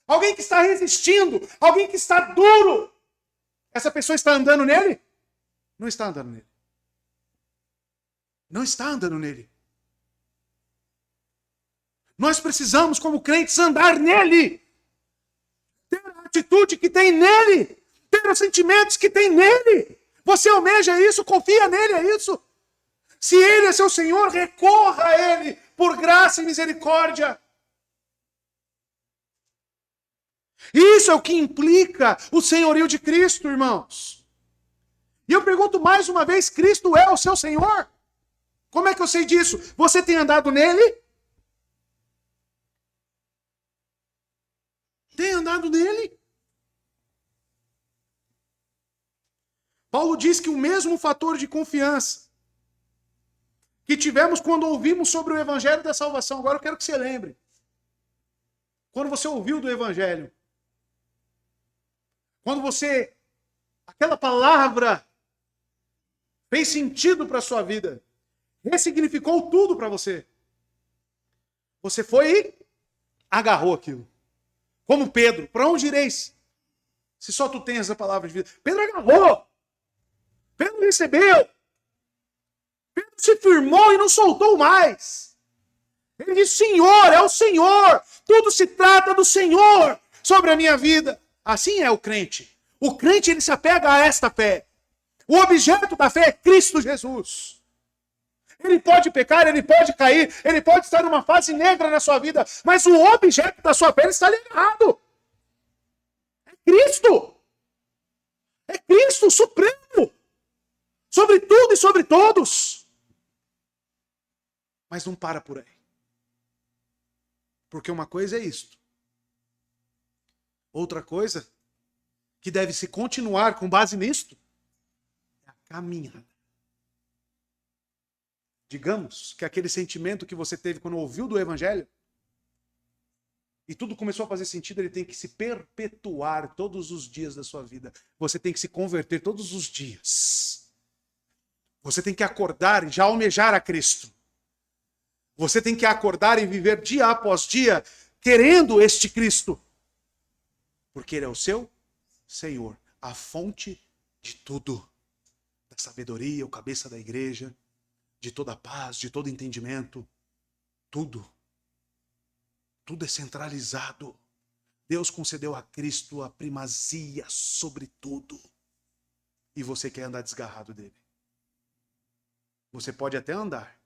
Alguém que está resistindo. Alguém que está duro. Essa pessoa está andando nele? Não está andando nele. Não está andando nele. Nós precisamos, como crentes, andar nele. Ter a atitude que tem nele. Ter os sentimentos que tem nele. Você almeja isso, confia nele, é isso. Se ele é seu Senhor, recorra a ele por graça e misericórdia. Isso é o que implica o senhorio de Cristo, irmãos. E eu pergunto mais uma vez, Cristo é o seu Senhor? Como é que eu sei disso? Você tem andado nele? Tem andado nele? Paulo diz que o mesmo fator de confiança que tivemos quando ouvimos sobre o Evangelho da Salvação. Agora eu quero que você lembre. Quando você ouviu do Evangelho. Quando aquela palavra fez sentido para a sua vida. Ressignificou tudo para você. Você foi e agarrou aquilo. Como Pedro. Para onde ireis? Se só tu tens a palavra de vida. Pedro agarrou. Pedro recebeu. Pedro se firmou e não soltou mais. Ele disse, Senhor, é o Senhor. Tudo se trata do Senhor sobre a minha vida. Assim é o crente. O crente, ele se apega a esta fé. O objeto da fé é Cristo Jesus. Ele pode pecar, ele pode cair, ele pode estar numa fase negra na sua vida, mas o objeto da sua fé está ligado. É Cristo. É Cristo, o Supremo. Sobre tudo e sobre todos. Mas não para por aí. Porque uma coisa é isto. Outra coisa, que deve se continuar com base nisto, é a caminhada. Digamos que aquele sentimento que você teve quando ouviu do Evangelho, e tudo começou a fazer sentido, ele tem que se perpetuar todos os dias da sua vida. Você tem que se converter todos os dias. Você tem que acordar e já almejar a Cristo. Você tem que acordar e viver dia após dia, querendo este Cristo. Porque ele é o seu Senhor, a fonte de tudo. Da sabedoria, o cabeça da igreja, de toda a paz, de todo entendimento. Tudo. Tudo é centralizado Deus concedeu a Cristo a primazia sobre tudo. E você quer andar desgarrado dele. Você pode até andar,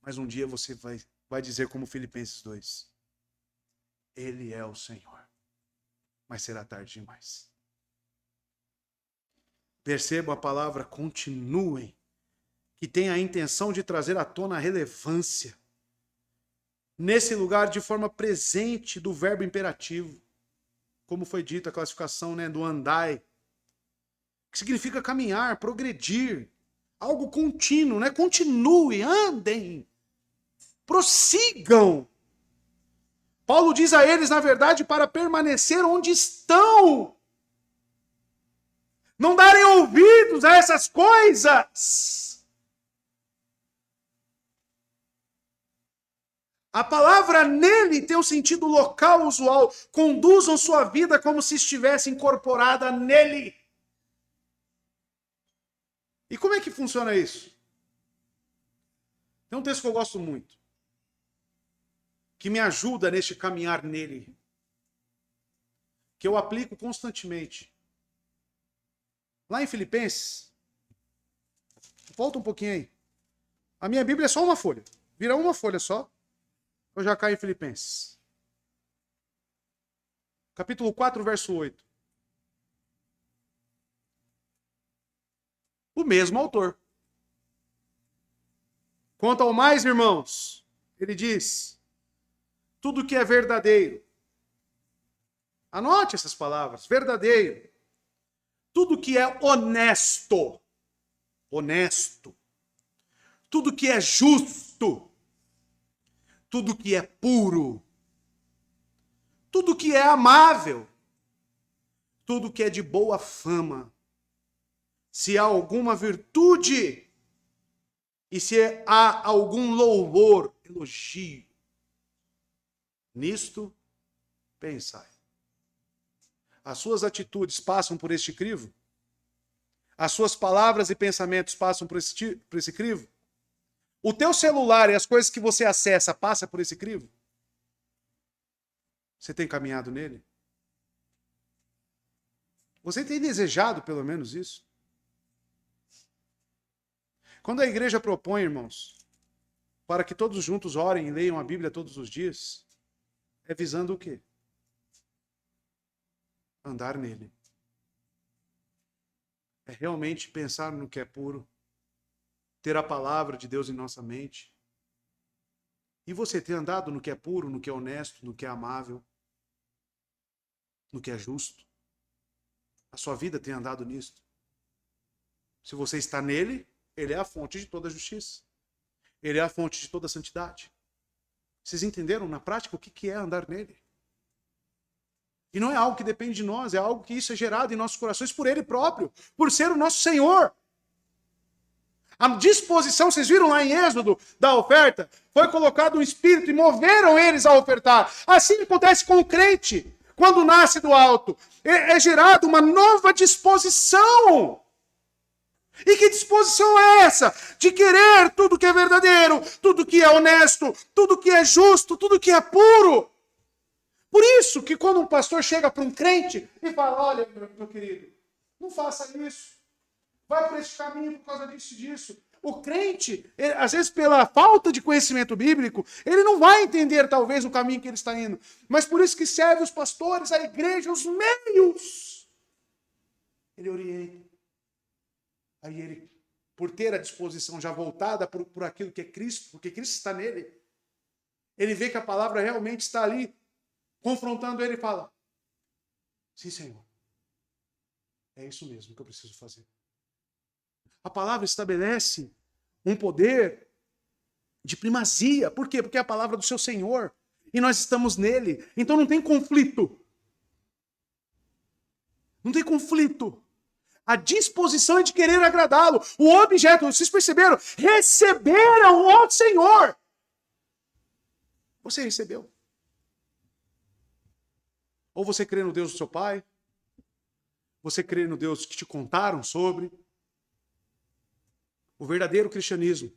mas um dia você vai dizer como Filipenses 2. Ele é o Senhor. Mas será tarde demais. Percebam a palavra continuem, que tem a intenção de trazer à tona a relevância. Nesse lugar, de forma presente do verbo imperativo. Como foi dito, a classificação, né, do andai. Que significa caminhar, progredir. Algo contínuo, né? Continue, andem. Prossigam. Paulo diz a eles, na verdade, para permanecer onde estão. Não darem ouvidos a essas coisas. A palavra nele tem um sentido local usual. Conduzam sua vida como se estivesse incorporada nele. E como é que funciona isso? Tem um texto que eu gosto muito, que me ajuda neste caminhar nele, que eu aplico constantemente. Lá em Filipenses, volta um pouquinho aí. A minha Bíblia é só uma folha. Vira uma folha só. Eu já caio em Filipenses. Capítulo 4, verso 8. O mesmo autor. Quanto ao mais, irmãos, ele diz, tudo que é verdadeiro. Anote essas palavras, verdadeiro. Tudo que é honesto. Honesto. Tudo que é justo. Tudo que é puro. Tudo que é amável. Tudo que é de boa fama. Se há alguma virtude e se há algum louvor, elogio, nisto pensai. As suas atitudes passam por este crivo? As suas palavras e pensamentos passam por esse crivo? O teu celular e as coisas que você acessa passam por esse crivo? Você tem caminhado nele? Você tem desejado pelo menos isso? Quando a igreja propõe, irmãos, para que todos juntos orem e leiam a Bíblia todos os dias, é visando o quê? Andar nele. É realmente pensar no que é puro, ter a palavra de Deus em nossa mente. E você tem andado no que é puro, no que é honesto, no que é amável, no que é justo? A sua vida tem andado nisto? Se você está nele, ele é a fonte de toda justiça. Ele é a fonte de toda santidade. Vocês entenderam na prática o que é andar nele? E não é algo que depende de nós, é algo que isso é gerado em nossos corações por ele próprio, por ser o nosso Senhor. A disposição, vocês viram lá em Êxodo, da oferta, foi colocado um espírito e moveram eles a ofertar. Assim acontece com o crente, quando nasce do alto. É gerada uma nova disposição. E que disposição é essa? De querer tudo que é verdadeiro, tudo que é honesto, tudo que é justo, tudo que é puro. Por isso que quando um pastor chega para um crente e fala, olha, meu querido, não faça isso. Vai por esse caminho por causa disso e disso. O crente, ele, às vezes pela falta de conhecimento bíblico, ele não vai entender talvez o caminho que ele está indo. Mas por isso que serve os pastores, a igreja, os meios. Ele orienta. Aí ele, por ter a disposição já voltada por aquilo que é Cristo, porque Cristo está nele, ele vê que a palavra realmente está ali, confrontando ele e fala, sim, Senhor, é isso mesmo que eu preciso fazer. A palavra estabelece um poder de primazia. Por quê? Porque é a palavra do seu Senhor. E nós estamos nele. Então não tem conflito. Não tem conflito. A disposição é de querer agradá-lo. O objeto, vocês perceberam? Receberam o Senhor. Você recebeu. Ou você crê no Deus do seu pai. Você crê no Deus que te contaram sobre. O verdadeiro cristianismo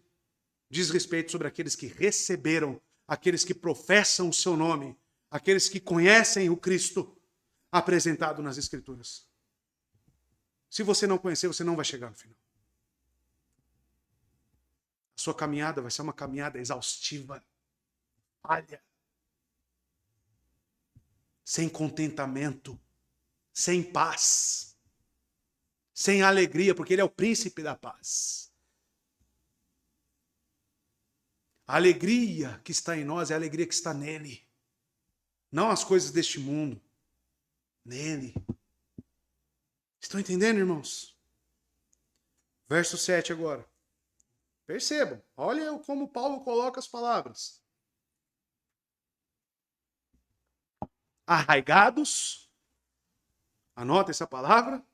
diz respeito sobre aqueles que receberam, aqueles que professam o seu nome, aqueles que conhecem o Cristo apresentado nas Escrituras. Se você não conhecer, você não vai chegar no final. A sua caminhada vai ser uma caminhada exaustiva, falha, sem contentamento, sem paz, sem alegria, porque ele é o príncipe da paz. A alegria que está em nós é a alegria que está nele. Não as coisas deste mundo. Nele. Estão entendendo, irmãos? Verso 7 agora. Percebam. Olha como Paulo coloca as palavras. Arraigados. Anota essa palavra.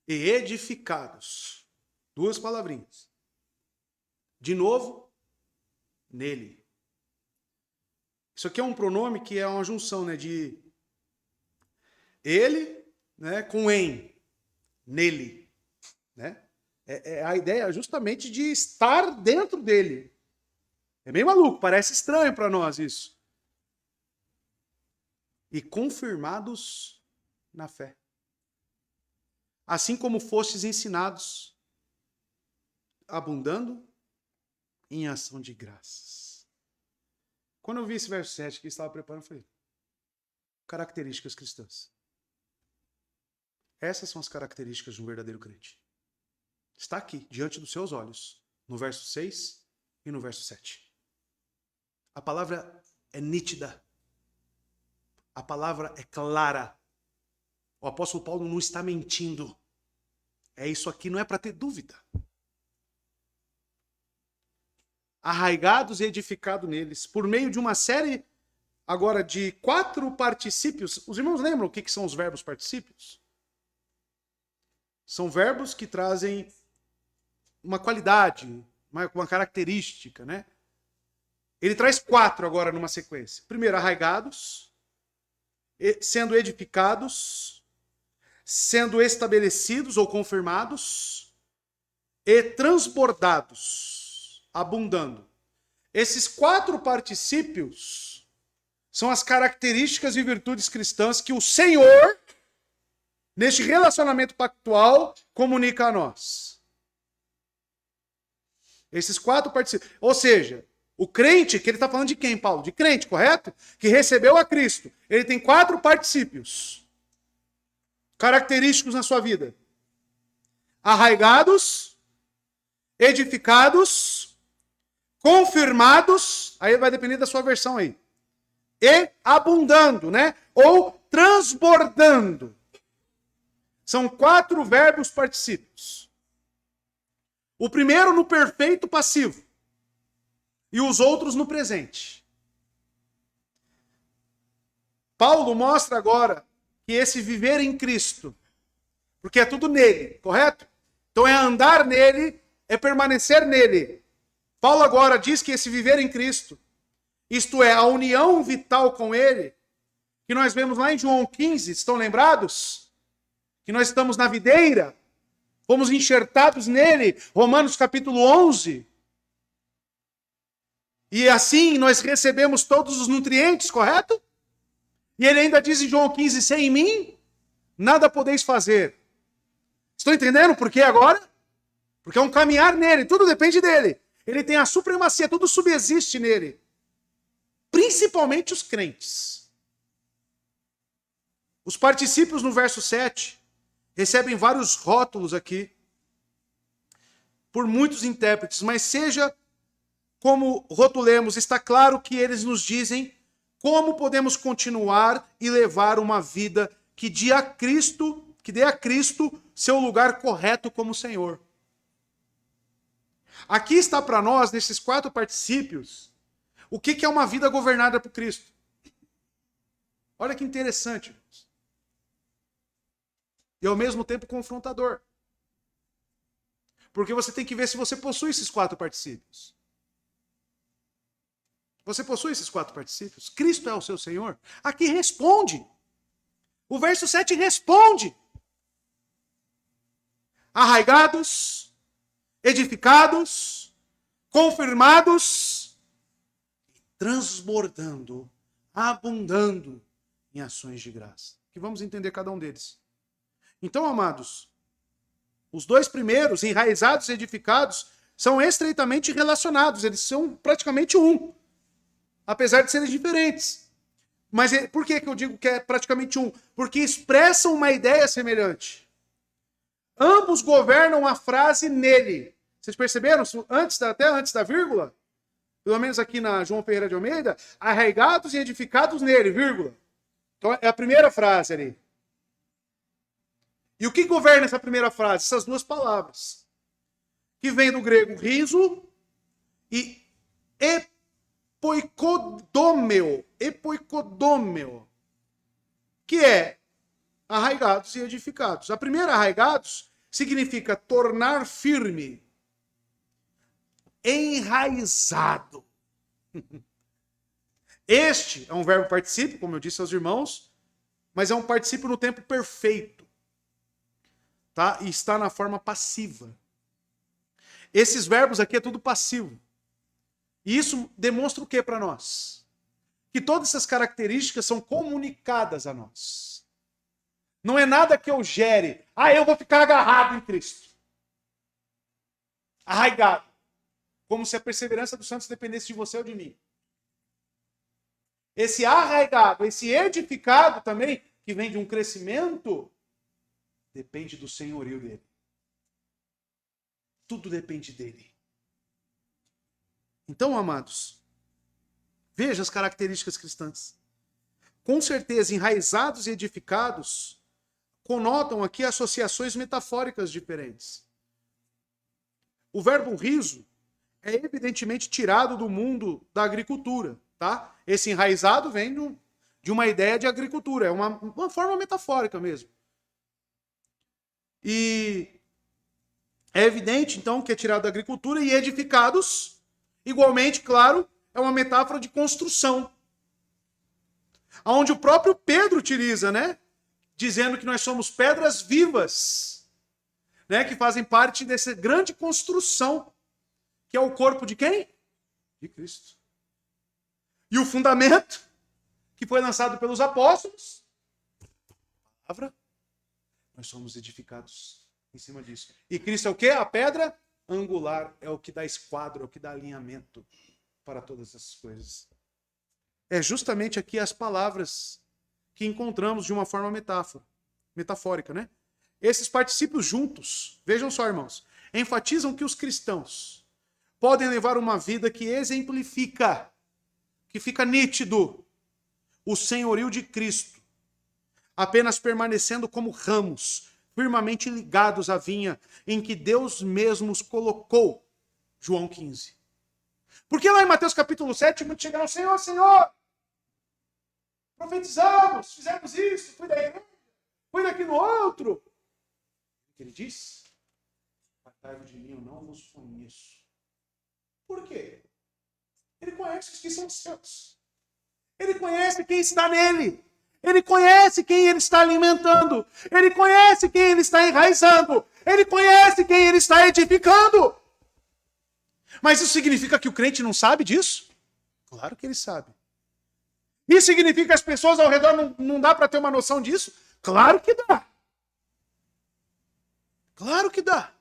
E edificados. Duas palavrinhas. De novo, nele. Isso aqui é um pronome que é uma junção, né, de ele, né, com em, nele, né? É a ideia justamente de estar dentro dele. É meio maluco, parece estranho para nós isso. E confirmados na fé. Assim como fostes ensinados, abundando em ação de graças. Quando eu vi esse verso 7 que estava preparando, eu falei, características cristãs. Essas são as características de um verdadeiro crente. Está aqui, diante dos seus olhos, no verso 6 e no verso 7. A palavra é nítida. A palavra é clara. O apóstolo Paulo não está mentindo. É isso aqui, não é para ter dúvida. Arraigados e edificados neles, por meio de uma série agora de 4 particípios. Os irmãos lembram o que são os verbos particípios? São verbos que trazem uma qualidade, uma característica, né? Ele traz 4 agora numa sequência. Primeiro, arraigados, sendo edificados, sendo estabelecidos ou confirmados e transbordados, abundando. Esses 4 particípios são as características e virtudes cristãs que o Senhor, neste relacionamento pactual, comunica a nós. Esses 4 particípios. Ou seja, o crente, que ele está falando de quem, Paulo? De crente, correto? Que recebeu a Cristo. Ele tem 4 particípios característicos na sua vida. Arraigados, edificados, confirmados, aí vai depender da sua versão aí. E abundando, né? Ou transbordando. São 4 verbos particípios. O primeiro no perfeito passivo. E os outros no presente. Paulo mostra agora que esse viver em Cristo, porque é tudo nele, correto? Então é andar nele, é permanecer nele. Paulo agora diz que esse viver em Cristo, isto é, a união vital com ele, que nós vemos lá em João 15, estão lembrados? Que nós estamos na videira, fomos enxertados nele, Romanos capítulo 11. E assim nós recebemos todos os nutrientes, correto? E ele ainda diz em João 15, sem mim, nada podeis fazer. Estão entendendo por quê agora? Porque é um caminhar nele, tudo depende dele. Ele tem a supremacia, tudo subsiste nele. Principalmente os crentes. Os particípios no verso 7 recebem vários rótulos aqui, por muitos intérpretes, mas seja como rotulemos, está claro que eles nos dizem como podemos continuar e levar uma vida que dê a Cristo seu lugar correto como Senhor. Aqui está para nós, nesses 4 particípios, o que é uma vida governada por Cristo. Olha que interessante. E ao mesmo tempo confrontador. Porque você tem que ver se você possui esses 4 particípios. Você possui esses 4 particípios? Cristo é o seu Senhor? Aqui responde. O verso 7 responde. Arraigados, edificados, confirmados, transbordando abundando em ações de graça. Que vamos entender cada um deles. Então, amados, os dois primeiros, enraizados e edificados, são estreitamente relacionados. Eles são praticamente um, apesar de serem diferentes. Mas por que eu digo que é praticamente um? Porque expressam uma ideia semelhante. Ambos governam a frase nele. Vocês perceberam? Até antes da vírgula, pelo menos aqui na João Ferreira de Almeida, arraigados e edificados nele, vírgula. Então é a primeira frase ali. E o que governa essa primeira frase? Essas duas palavras. Que vem do grego riso e epoikodômeo, que é arraigados e edificados. A primeira, arraigados, significa tornar firme, enraizado. Este é um verbo particípio, como eu disse aos irmãos, mas é um particípio no tempo perfeito, tá? E está na forma passiva. Esses verbos aqui é tudo passivo. E isso demonstra o que para nós? Que todas essas características são comunicadas a nós. Não é nada que eu gere. Eu vou ficar agarrado em Cristo. Arraigado. Como se a perseverança dos santos dependesse de você ou de mim. Esse arraigado, esse edificado também, que vem de um crescimento, depende do senhorio dele. Tudo depende dele. Então, amados, veja as características cristãs. Com certeza, enraizados e edificados conotam aqui associações metafóricas diferentes. O verbo riso é evidentemente tirado do mundo da agricultura, tá? Esse enraizado vem de uma ideia de agricultura, é uma forma metafórica mesmo. E é evidente, então, que é tirado da agricultura e edificados. Igualmente, claro, é uma metáfora de construção. Onde o próprio Pedro utiliza, né? Dizendo que nós somos pedras vivas, né? Que fazem parte dessa grande construção, que é o corpo de quem? De Cristo. E o fundamento, que foi lançado pelos apóstolos, a palavra, nós somos edificados em cima disso. E Cristo é o quê? A pedra angular, é o que dá esquadro, é o que dá alinhamento para todas essas coisas. É justamente aqui as palavras que encontramos de uma forma metafórica, né? Esses particípios juntos, vejam só, irmãos, enfatizam que os cristãos podem levar uma vida que exemplifica, que fica nítido, o senhorio de Cristo, apenas permanecendo como ramos, firmemente ligados à vinha em que Deus mesmo os colocou. João 15. Porque lá em Mateus capítulo 7, muitos chegaram, Senhor, Senhor, profetizamos, fizemos isso, fui da igreja, fui daquilo outro. Ele diz, apartai-vos de mim, eu não vos conheço. Por quê? Ele conhece os que são seus. Ele conhece quem está nele. Ele conhece quem ele está alimentando. Ele conhece quem ele está enraizando. Ele conhece quem ele está edificando. Mas isso significa que o crente não sabe disso? Claro que ele sabe. Isso significa que as pessoas ao redor não dá para ter uma noção disso? Claro que dá. Claro que dá.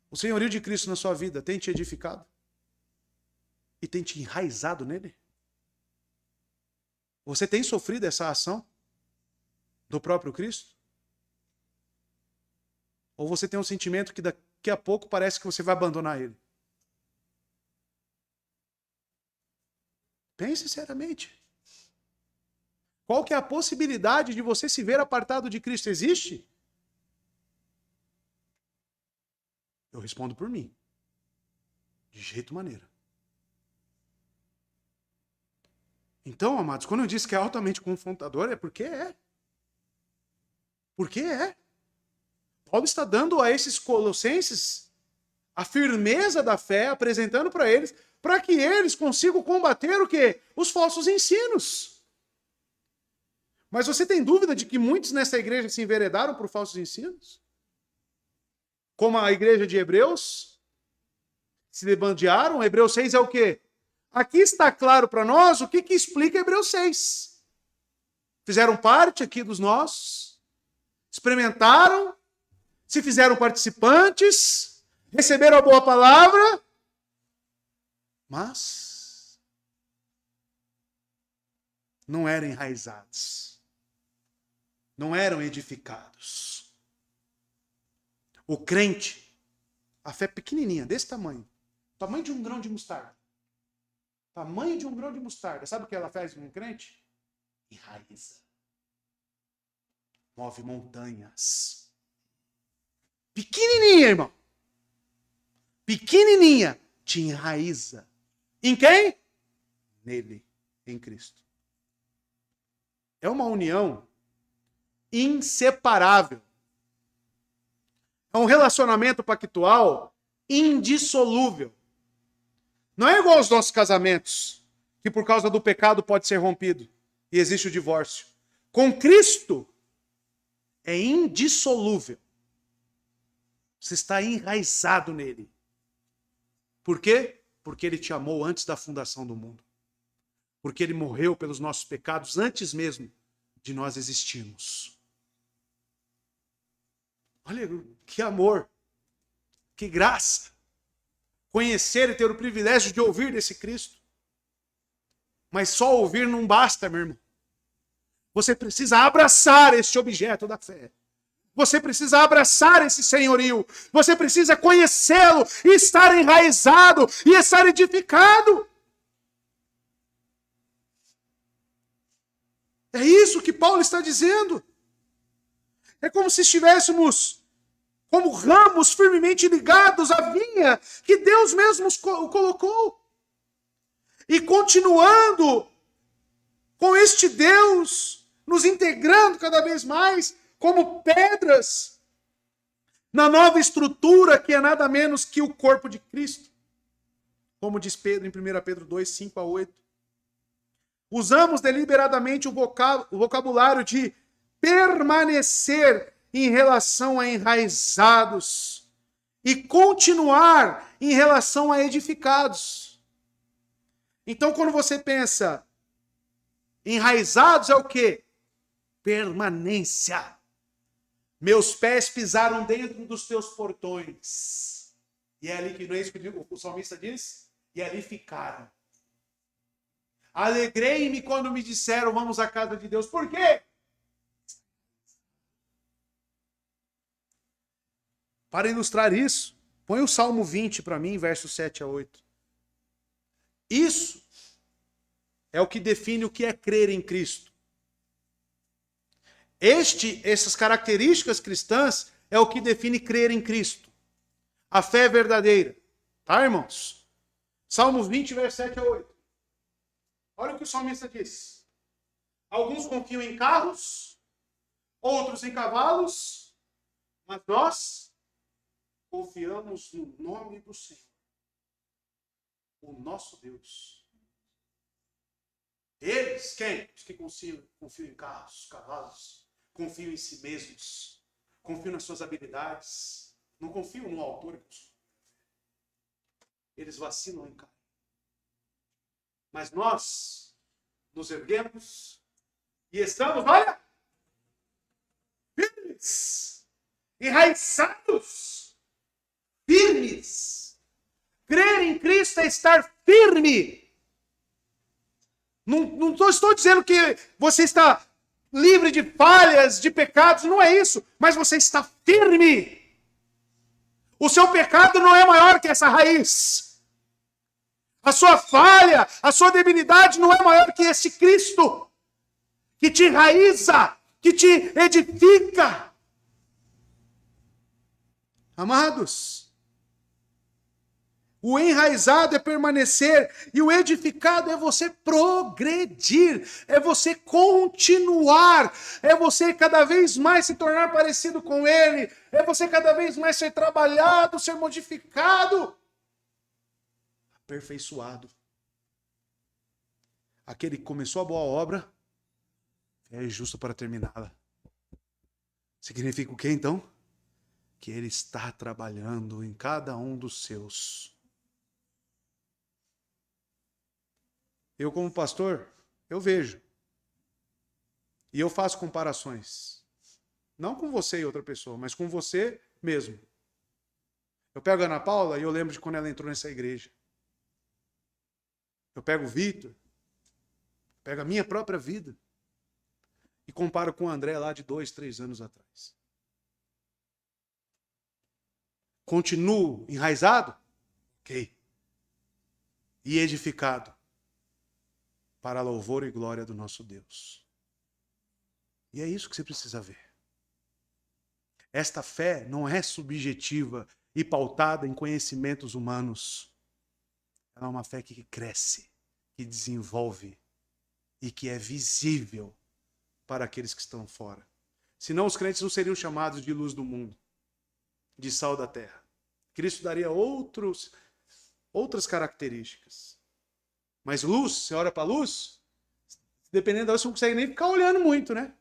O senhorio de Cristo na sua vida tem te edificado? E tem te enraizado nele? Você tem sofrido essa ação do próprio Cristo? Ou você tem um sentimento que daqui a pouco parece que você vai abandonar ele? Pense seriamente. Qual que é a possibilidade de você se ver apartado de Cristo? Existe? Eu respondo por mim. De jeito maneira. Então, amados, quando eu disse que é altamente confrontador, é porque é. Porque é. Paulo está dando a esses colossenses a firmeza da fé, apresentando para eles, para que eles consigam combater o quê? Os falsos ensinos. Mas você tem dúvida de que muitos nessa igreja se enveredaram por falsos ensinos? Como a igreja de Hebreus se debandearam? Hebreus 6 é o quê? aqui está claro para nós o que explica Hebreus 6. Fizeram parte aqui dos nossos, experimentaram, se fizeram participantes, receberam a boa palavra, mas não eram enraizados, não eram edificados. O crente, a fé pequenininha, desse tamanho de um grão de mostarda. Tamanho de um grão de mostarda. Sabe o que ela faz no crente? Enraiza. Move montanhas. Pequenininha, irmão. Pequenininha. Te enraiza. Em quem? Nele. Em Cristo. É uma união inseparável. É um relacionamento pactual indissolúvel. Não é igual aos nossos casamentos, que por causa do pecado pode ser rompido e existe o divórcio. Com Cristo é indissolúvel. Você está enraizado nele. Por quê? Porque ele te amou antes da fundação do mundo. Porque ele morreu pelos nossos pecados antes mesmo de nós existirmos. Olha que amor, que graça. Conhecer e ter o privilégio de ouvir desse Cristo. Mas só ouvir não basta, meu irmão. Você precisa abraçar este objeto da fé. Você precisa abraçar esse senhorio. Você precisa conhecê-lo e estar enraizado e estar edificado. É isso que Paulo está dizendo. É como se estivéssemos como ramos firmemente ligados à vinha que Deus mesmo o colocou. E continuando com este Deus, nos integrando cada vez mais como pedras na nova estrutura que é nada menos que o corpo de Cristo. Como diz Pedro em 1 Pedro 2, 5 a 8. Usamos deliberadamente o vocabulário de permanecer em relação a enraizados e continuar em relação a edificados. Então, quando você pensa enraizados, é o quê? Permanência. Meus pés pisaram dentro dos teus portões. E é ali que, não é isso que o salmista diz? E ali ficaram. Alegrei-me quando me disseram, vamos à casa de Deus. Por quê? Para ilustrar isso, põe o Salmo 20 para mim, versos 7 a 8. Isso é o que define o que é crer em Cristo. Essas características cristãs é o que define crer em Cristo. A fé é verdadeira. Tá, irmãos? Salmo 20, versos 7 a 8. Olha o que o salmista diz. Alguns confiam em carros, outros em cavalos, mas nós confiamos no nome do Senhor, o nosso Deus. Eles, quem? Os que confiam em carros, cavalos, confiam em si mesmos, confiam nas suas habilidades, não confiam no autor. Eles vacilam em cair. Mas nós nos erguemos e estamos, olha, firmes, enraizados, firmes. Crer em Cristo é estar firme. Não estou dizendo que você está livre de falhas, de pecados, não é isso. Mas você está firme. O seu pecado não é maior que essa raiz. A sua falha, a sua debilidade não é maior que esse Cristo que te enraiza, que te edifica. Amados, o enraizado é permanecer e o edificado é você progredir, é você continuar, é você cada vez mais se tornar parecido com Ele, é você cada vez mais ser trabalhado, ser modificado, aperfeiçoado. Aquele que começou a boa obra é justo para terminá-la. Significa o quê, então? Que Ele está trabalhando em cada um dos seus. Eu, como pastor, eu vejo. E eu faço comparações. Não com você e outra pessoa, mas com você mesmo. Eu pego a Ana Paula e eu lembro de quando ela entrou nessa igreja. Eu pego o Vitor, pego a minha própria vida e comparo com o André lá de 2, 3 anos atrás. Continuo enraizado? Ok. E edificado para louvor e glória do nosso Deus. E é isso que você precisa ver. Esta fé não é subjetiva e pautada em conhecimentos humanos. Ela é uma fé que cresce, que desenvolve e que é visível para aqueles que estão fora. Senão os crentes não seriam chamados de luz do mundo, de sal da terra. Cristo daria outras características. Mas luz, você olha para a luz, dependendo da luz, você não consegue nem ficar olhando muito, né?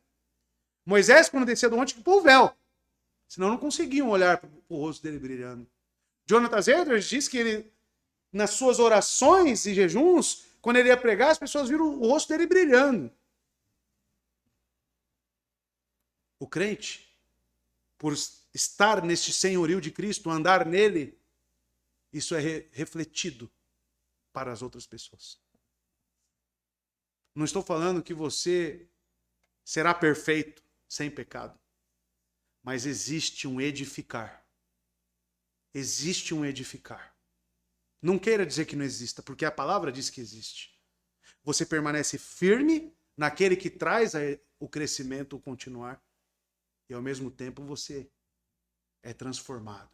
Moisés, quando descia do monte, pôs o véu. Senão não conseguiam olhar para o rosto dele brilhando. Jonathan Edwards diz que ele, nas suas orações e jejuns, quando ele ia pregar, as pessoas viram o rosto dele brilhando. O crente, por estar neste senhorio de Cristo, andar nele, isso é refletido para as outras pessoas. Não estou falando que você será perfeito, sem pecado. Mas existe um edificar. Existe um edificar. Não queira dizer que não exista, porque a palavra diz que existe. Você permanece firme naquele que traz o crescimento, o continuar, e ao mesmo tempo você é transformado.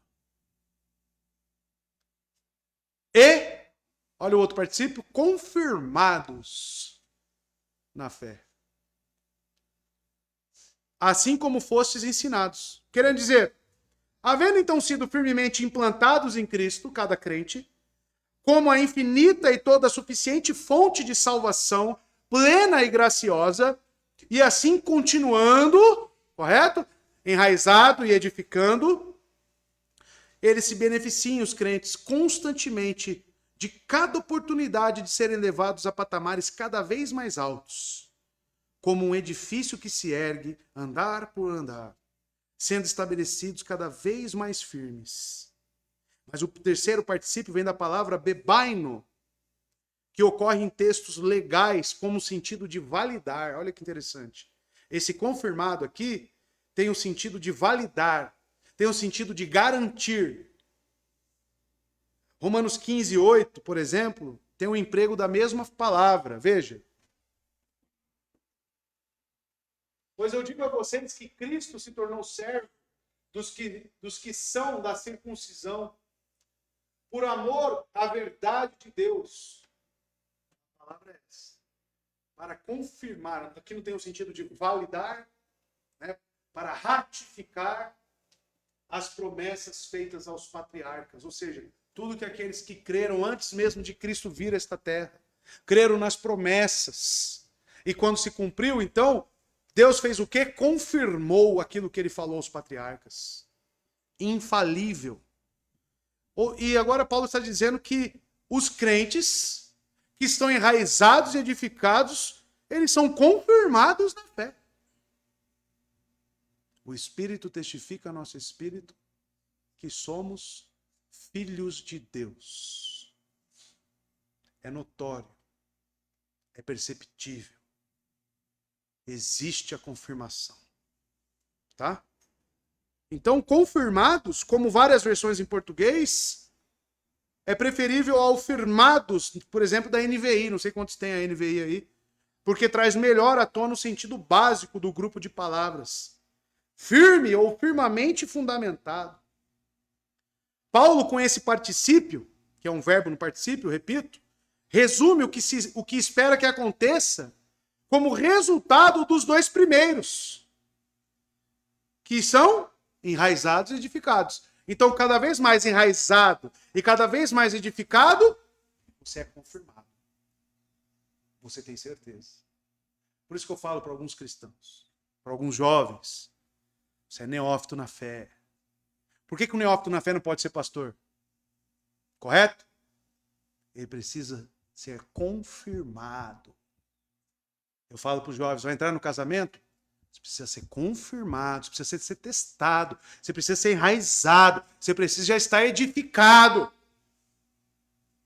E, olha o outro particípio, confirmados na fé. Assim como fostes ensinados. Querendo dizer, havendo então sido firmemente implantados em Cristo, cada crente, como a infinita e toda suficiente fonte de salvação, plena e graciosa, e assim continuando, correto? Enraizado e edificando, eles se beneficiam, os crentes, constantemente de cada oportunidade de serem levados a patamares cada vez mais altos, como um edifício que se ergue, andar por andar, sendo estabelecidos cada vez mais firmes. Mas o terceiro particípio vem da palavra bebaino, que ocorre em textos legais, como sentido de validar. Olha que interessante. Esse confirmado aqui tem o sentido de validar, tem o sentido de garantir. Romanos 15, 8, por exemplo, tem o emprego da mesma palavra. Veja. Pois eu digo a vocês que Cristo se tornou servo dos que são da circuncisão, por amor à verdade de Deus. A palavra é essa. Para confirmar, aqui não tem o sentido de validar, né? Para ratificar as promessas feitas aos patriarcas, ou seja, tudo que aqueles que creram antes mesmo de Cristo vir a esta terra, creram nas promessas. E quando se cumpriu, então, Deus fez o quê? Confirmou aquilo que ele falou aos patriarcas. Infalível. E agora Paulo está dizendo que os crentes que estão enraizados e edificados, eles são confirmados na fé. O Espírito testifica ao nosso espírito que somos filhos de Deus. É notório, é perceptível. Existe a confirmação. Tá? Então, confirmados, como várias versões em português, é preferível ao firmados, por exemplo, da NVI. Não sei quantos tem a NVI aí. Porque traz melhor à tona o sentido básico do grupo de palavras. Firme ou firmamente fundamentado. Paulo, com esse particípio, que é um verbo no particípio, repito, resume o que espera que aconteça como resultado dos dois primeiros, que são enraizados e edificados. Então, cada vez mais enraizado e cada vez mais edificado, você é confirmado. Você tem certeza. Por isso que eu falo para alguns cristãos, para alguns jovens, você é neófito na fé. Por que o neófito na fé não pode ser pastor? Correto? Ele precisa ser confirmado. Eu falo para os jovens, vai entrar no casamento? Você precisa ser confirmado, você precisa ser testado, você precisa ser enraizado, você precisa já estar edificado.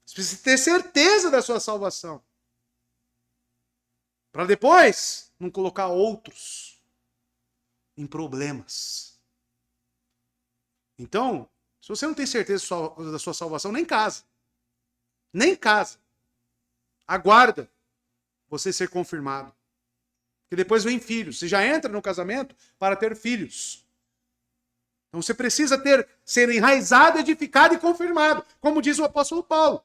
Você precisa ter certeza da sua salvação. Para depois não colocar outros em problemas. Então, se você não tem certeza da sua salvação, nem casa. Nem casa. Aguarda você ser confirmado. Porque depois vem filhos. Você já entra no casamento para ter filhos. Então você precisa ser enraizado, edificado e confirmado. Como diz o apóstolo Paulo.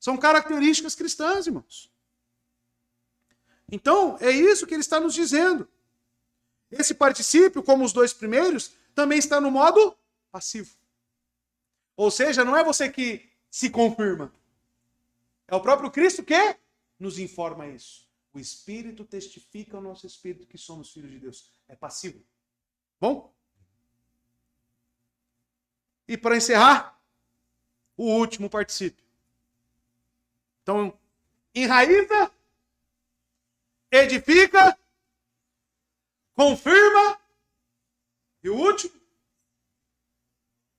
São características cristãs, irmãos. Então, é isso que ele está nos dizendo. Esse particípio, como os dois primeiros, também está no modo passivo. Ou seja, não é você que se confirma. É o próprio Cristo que nos informa isso. O Espírito testifica ao nosso Espírito que somos filhos de Deus. É passivo. Bom? E para encerrar, o último particípio. Então, enraiza, edifica, confirma e o último,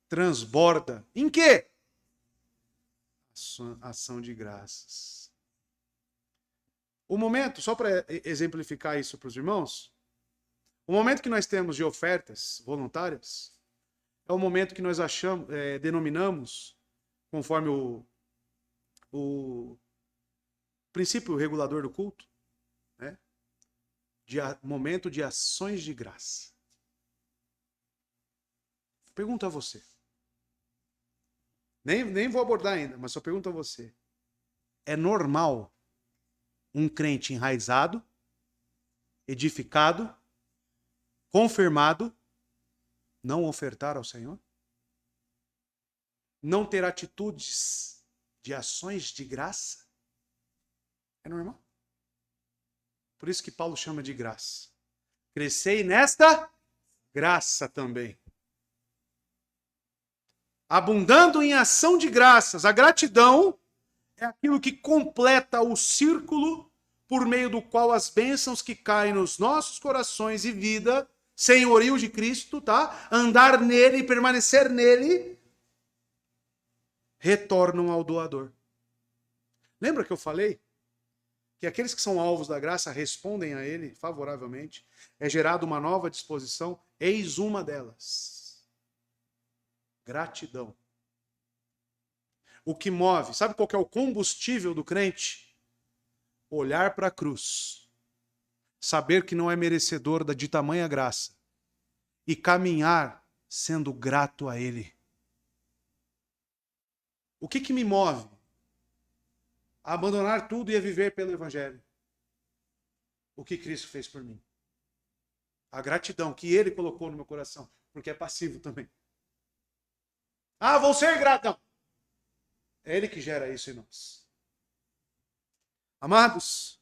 transborda. Em quê? Ação de graças. O momento, só para exemplificar isso para os irmãos, o momento que nós temos de ofertas voluntárias é o momento que nós denominamos, conforme o princípio regulador do culto, né? Momento de ações de graça. Pergunto a você. Nem vou abordar ainda, mas só pergunto a você. É normal um crente enraizado, edificado, confirmado, não ofertar ao Senhor? Não ter atitudes de ações de graça? É normal. Por isso que Paulo chama de graça. Crescei nesta graça também. Abundando em ação de graças. A gratidão é aquilo que completa o círculo por meio do qual as bênçãos que caem nos nossos corações e vida, senhorio de Cristo, tá? Andar nele e permanecer nele, retornam ao doador. Lembra que eu falei que aqueles que são alvos da graça respondem a ele favoravelmente? É gerada uma nova disposição, eis uma delas. Gratidão. O que move, sabe qual que é o combustível do crente? Olhar para a cruz, saber que não é merecedor de tamanha graça e caminhar sendo grato a Ele. O que me move a abandonar tudo e a viver pelo Evangelho? O que Cristo fez por mim. A gratidão que Ele colocou no meu coração, porque é passivo também. Ah, vou ser grato. Não. É Ele que gera isso em nós. Amados,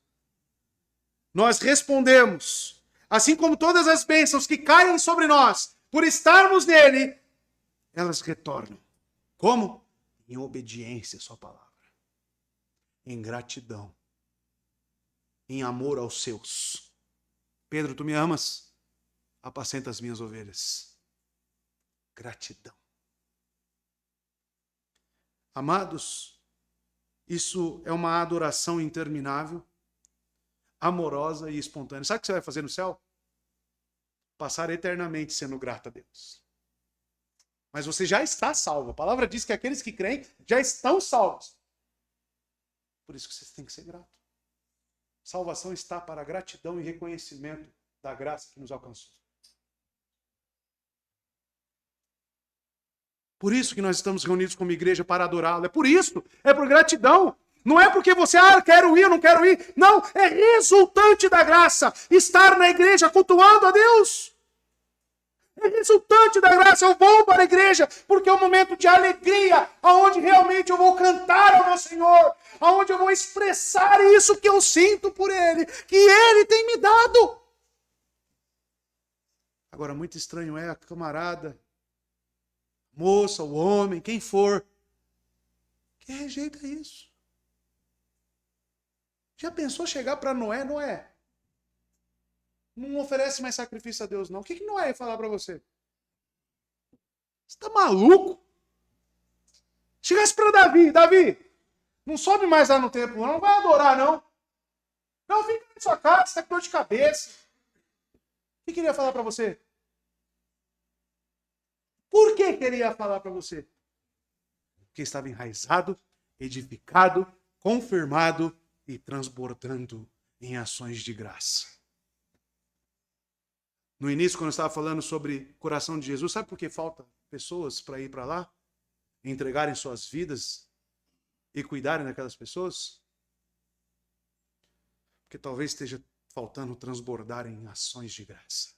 nós respondemos, assim como todas as bênçãos que caem sobre nós, por estarmos nele, elas retornam. Como? Em obediência à sua palavra. Em gratidão. Em amor aos seus. Pedro, tu me amas? Apacenta as minhas ovelhas. Gratidão. Amados, isso é uma adoração interminável, amorosa e espontânea. Sabe o que você vai fazer no céu? Passar eternamente sendo grato a Deus. Mas você já está salvo. A palavra diz que aqueles que creem já estão salvos. Por isso que você tem que ser grato. Salvação está para a gratidão e reconhecimento da graça que nos alcançou. Por isso que nós estamos reunidos como igreja para adorá-lo. É por isso, é por gratidão. Não é porque você, quero ir, eu não quero ir. Não, é resultante da graça. Estar na igreja cultuando a Deus. É resultante da graça. Eu vou para a igreja porque é um momento de alegria, onde realmente eu vou cantar ao meu Senhor, onde eu vou expressar isso que eu sinto por Ele, que Ele tem me dado. Agora, muito estranho é a camarada, moça, o homem, quem for, que rejeita isso. Já pensou chegar para Noé? Noé, não oferece mais sacrifício a Deus, não. O que Noé ia falar para você? Você tá maluco? Chegasse para Davi, Davi, não sobe mais lá no templo, não vai adorar, não. Não, fica na sua casa, você tá com dor de cabeça. O que ele ia falar para você? Por que ele ia falar para você? Porque estava enraizado, edificado, confirmado e transbordando em ações de graça. No início, quando eu estava falando sobre o coração de Jesus, sabe por que falta pessoas para ir para lá? Entregarem suas vidas e cuidarem daquelas pessoas? Porque talvez esteja faltando transbordar em ações de graça.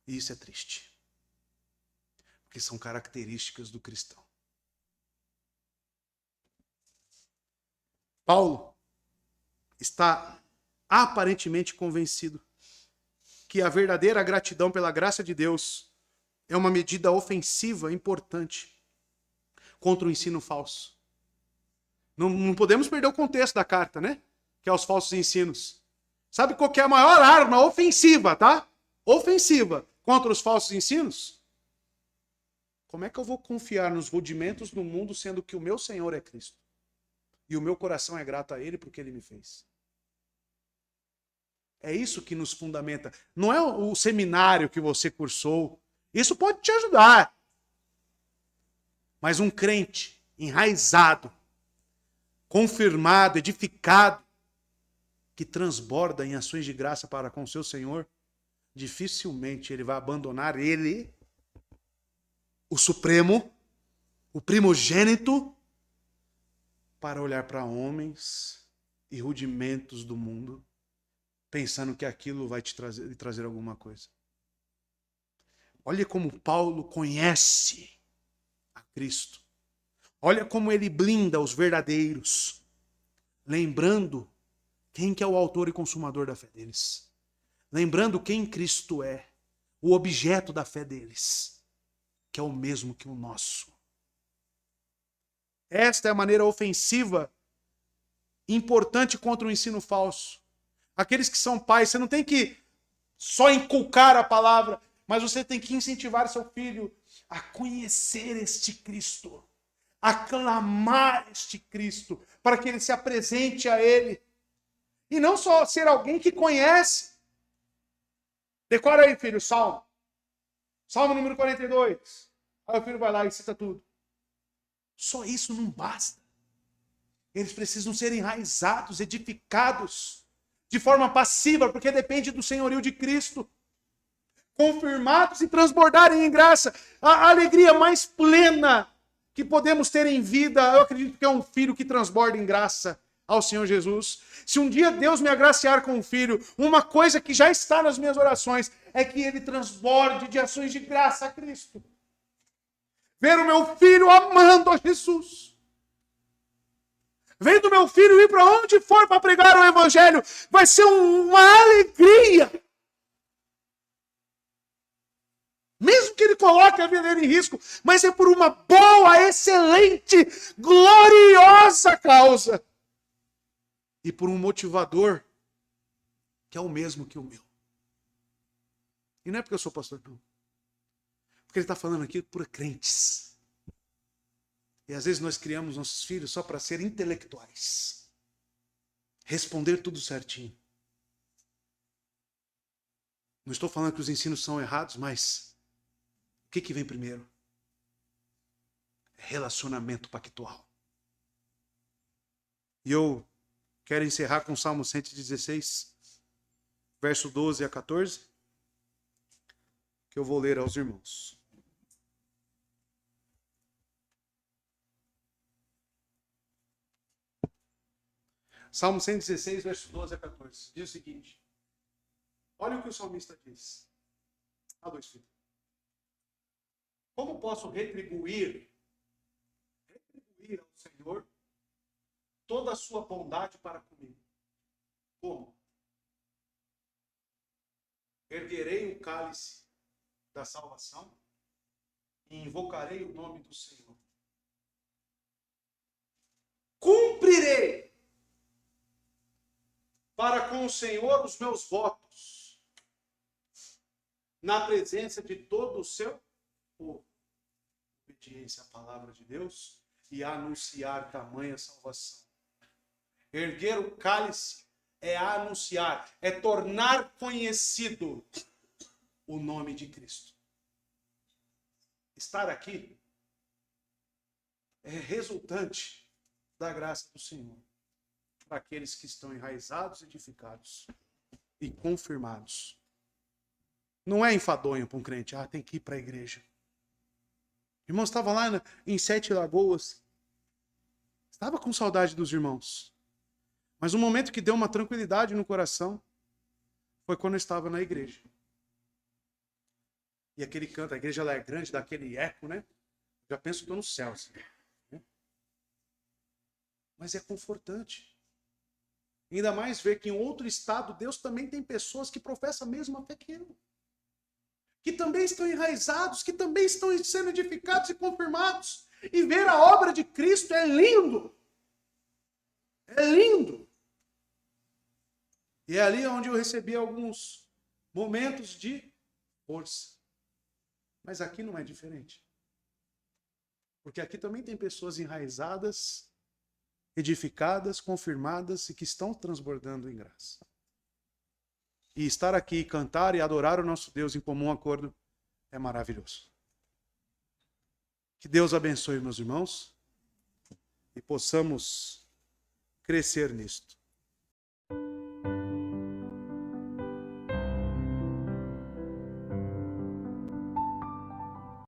E isso é triste. Porque são características do cristão. Paulo está aparentemente convencido que a verdadeira gratidão pela graça de Deus é uma medida ofensiva importante contra o ensino falso. Não podemos perder o contexto da carta, né? Que é os falsos ensinos. Sabe qual que é a maior arma ofensiva, tá? Ofensiva contra os falsos ensinos? Como é que eu vou confiar nos rudimentos do mundo, sendo que o meu Senhor é Cristo? E o meu coração é grato a Ele porque Ele me fez. É isso que nos fundamenta. Não é o seminário que você cursou. Isso pode te ajudar. Mas um crente enraizado, confirmado, edificado, que transborda em ações de graça para com o seu Senhor, dificilmente ele vai abandonar Ele, o Supremo, o primogênito, para olhar para homens e rudimentos do mundo, pensando que aquilo vai te trazer alguma coisa. Olha como Paulo conhece a Cristo. Olha como ele blinda os verdadeiros, lembrando quem que é o autor e consumador da fé deles. Lembrando quem Cristo é, o objeto da fé deles, que é o mesmo que o nosso. Esta é a maneira ofensiva, importante contra o ensino falso. Aqueles que são pais, você não tem que só inculcar a palavra, mas você tem que incentivar seu filho a conhecer este Cristo, a clamar este Cristo, para que ele se apresente a ele. E não só ser alguém que conhece. Decora aí, filho, Salmo. Salmo número 42. Aí o filho vai lá e cita tudo. Só isso não basta. Eles precisam ser enraizados, edificados, de forma passiva, porque depende do senhorio de Cristo. Confirmados e transbordarem em graça. A alegria mais plena que podemos ter em vida, eu acredito que é um filho que transborda em graça ao Senhor Jesus. Se um dia Deus me agraciar com um filho, uma coisa que já está nas minhas orações é que ele transborde de ações de graça a Cristo. Ver o meu filho amando a Jesus. Vendo meu filho ir para onde for para pregar o evangelho, vai ser uma alegria. Mesmo que ele coloque a vida dele em risco, mas é por uma boa, excelente, gloriosa causa. E por um motivador que é o mesmo que o meu. E não é porque eu sou pastor, não. Porque ele está falando aqui por crentes. E às vezes nós criamos nossos filhos só para serem intelectuais. Responder tudo certinho. Não estou falando que os ensinos são errados, mas o que vem primeiro? Relacionamento pactual. E eu quero encerrar com o Salmo 116, verso 12 a 14, que eu vou ler aos irmãos. Salmo 116, verso 12 a 14. Diz o seguinte. Olha o que o salmista diz. A2, filho. Como posso retribuir ao Senhor toda a sua bondade para comigo? Como? Erguerei o cálice da salvação e invocarei o nome do Senhor. cumprirei para com o Senhor os meus votos, na presença de todo o seu povo. Obediência à palavra de Deus e anunciar tamanha salvação. Erguer o cálice é anunciar, é tornar conhecido o nome de Cristo. Estar aqui é resultante da graça do Senhor para aqueles que estão enraizados, edificados e confirmados. Não é enfadonho para um crente, tem que ir para a igreja. Irmão, estava lá em Sete Lagoas, estava com saudade dos irmãos. Mas um momento que deu uma tranquilidade no coração foi quando eu estava na igreja. E aquele canto, a igreja ela é grande, dá aquele eco, né? Já penso que estou no céu. Assim, né? Mas é confortante. Ainda mais ver que em outro estado, Deus também tem pessoas que professam a mesma fé que eu. Que também estão enraizados, que também estão sendo edificados e confirmados. E ver a obra de Cristo é lindo. É lindo. E é ali onde eu recebi alguns momentos de força. Mas aqui não é diferente. Porque aqui também tem pessoas enraizadas, edificadas, confirmadas e que estão transbordando em graça. E estar aqui, cantar e adorar o nosso Deus em comum acordo é maravilhoso. Que Deus abençoe meus irmãos e possamos crescer nisto.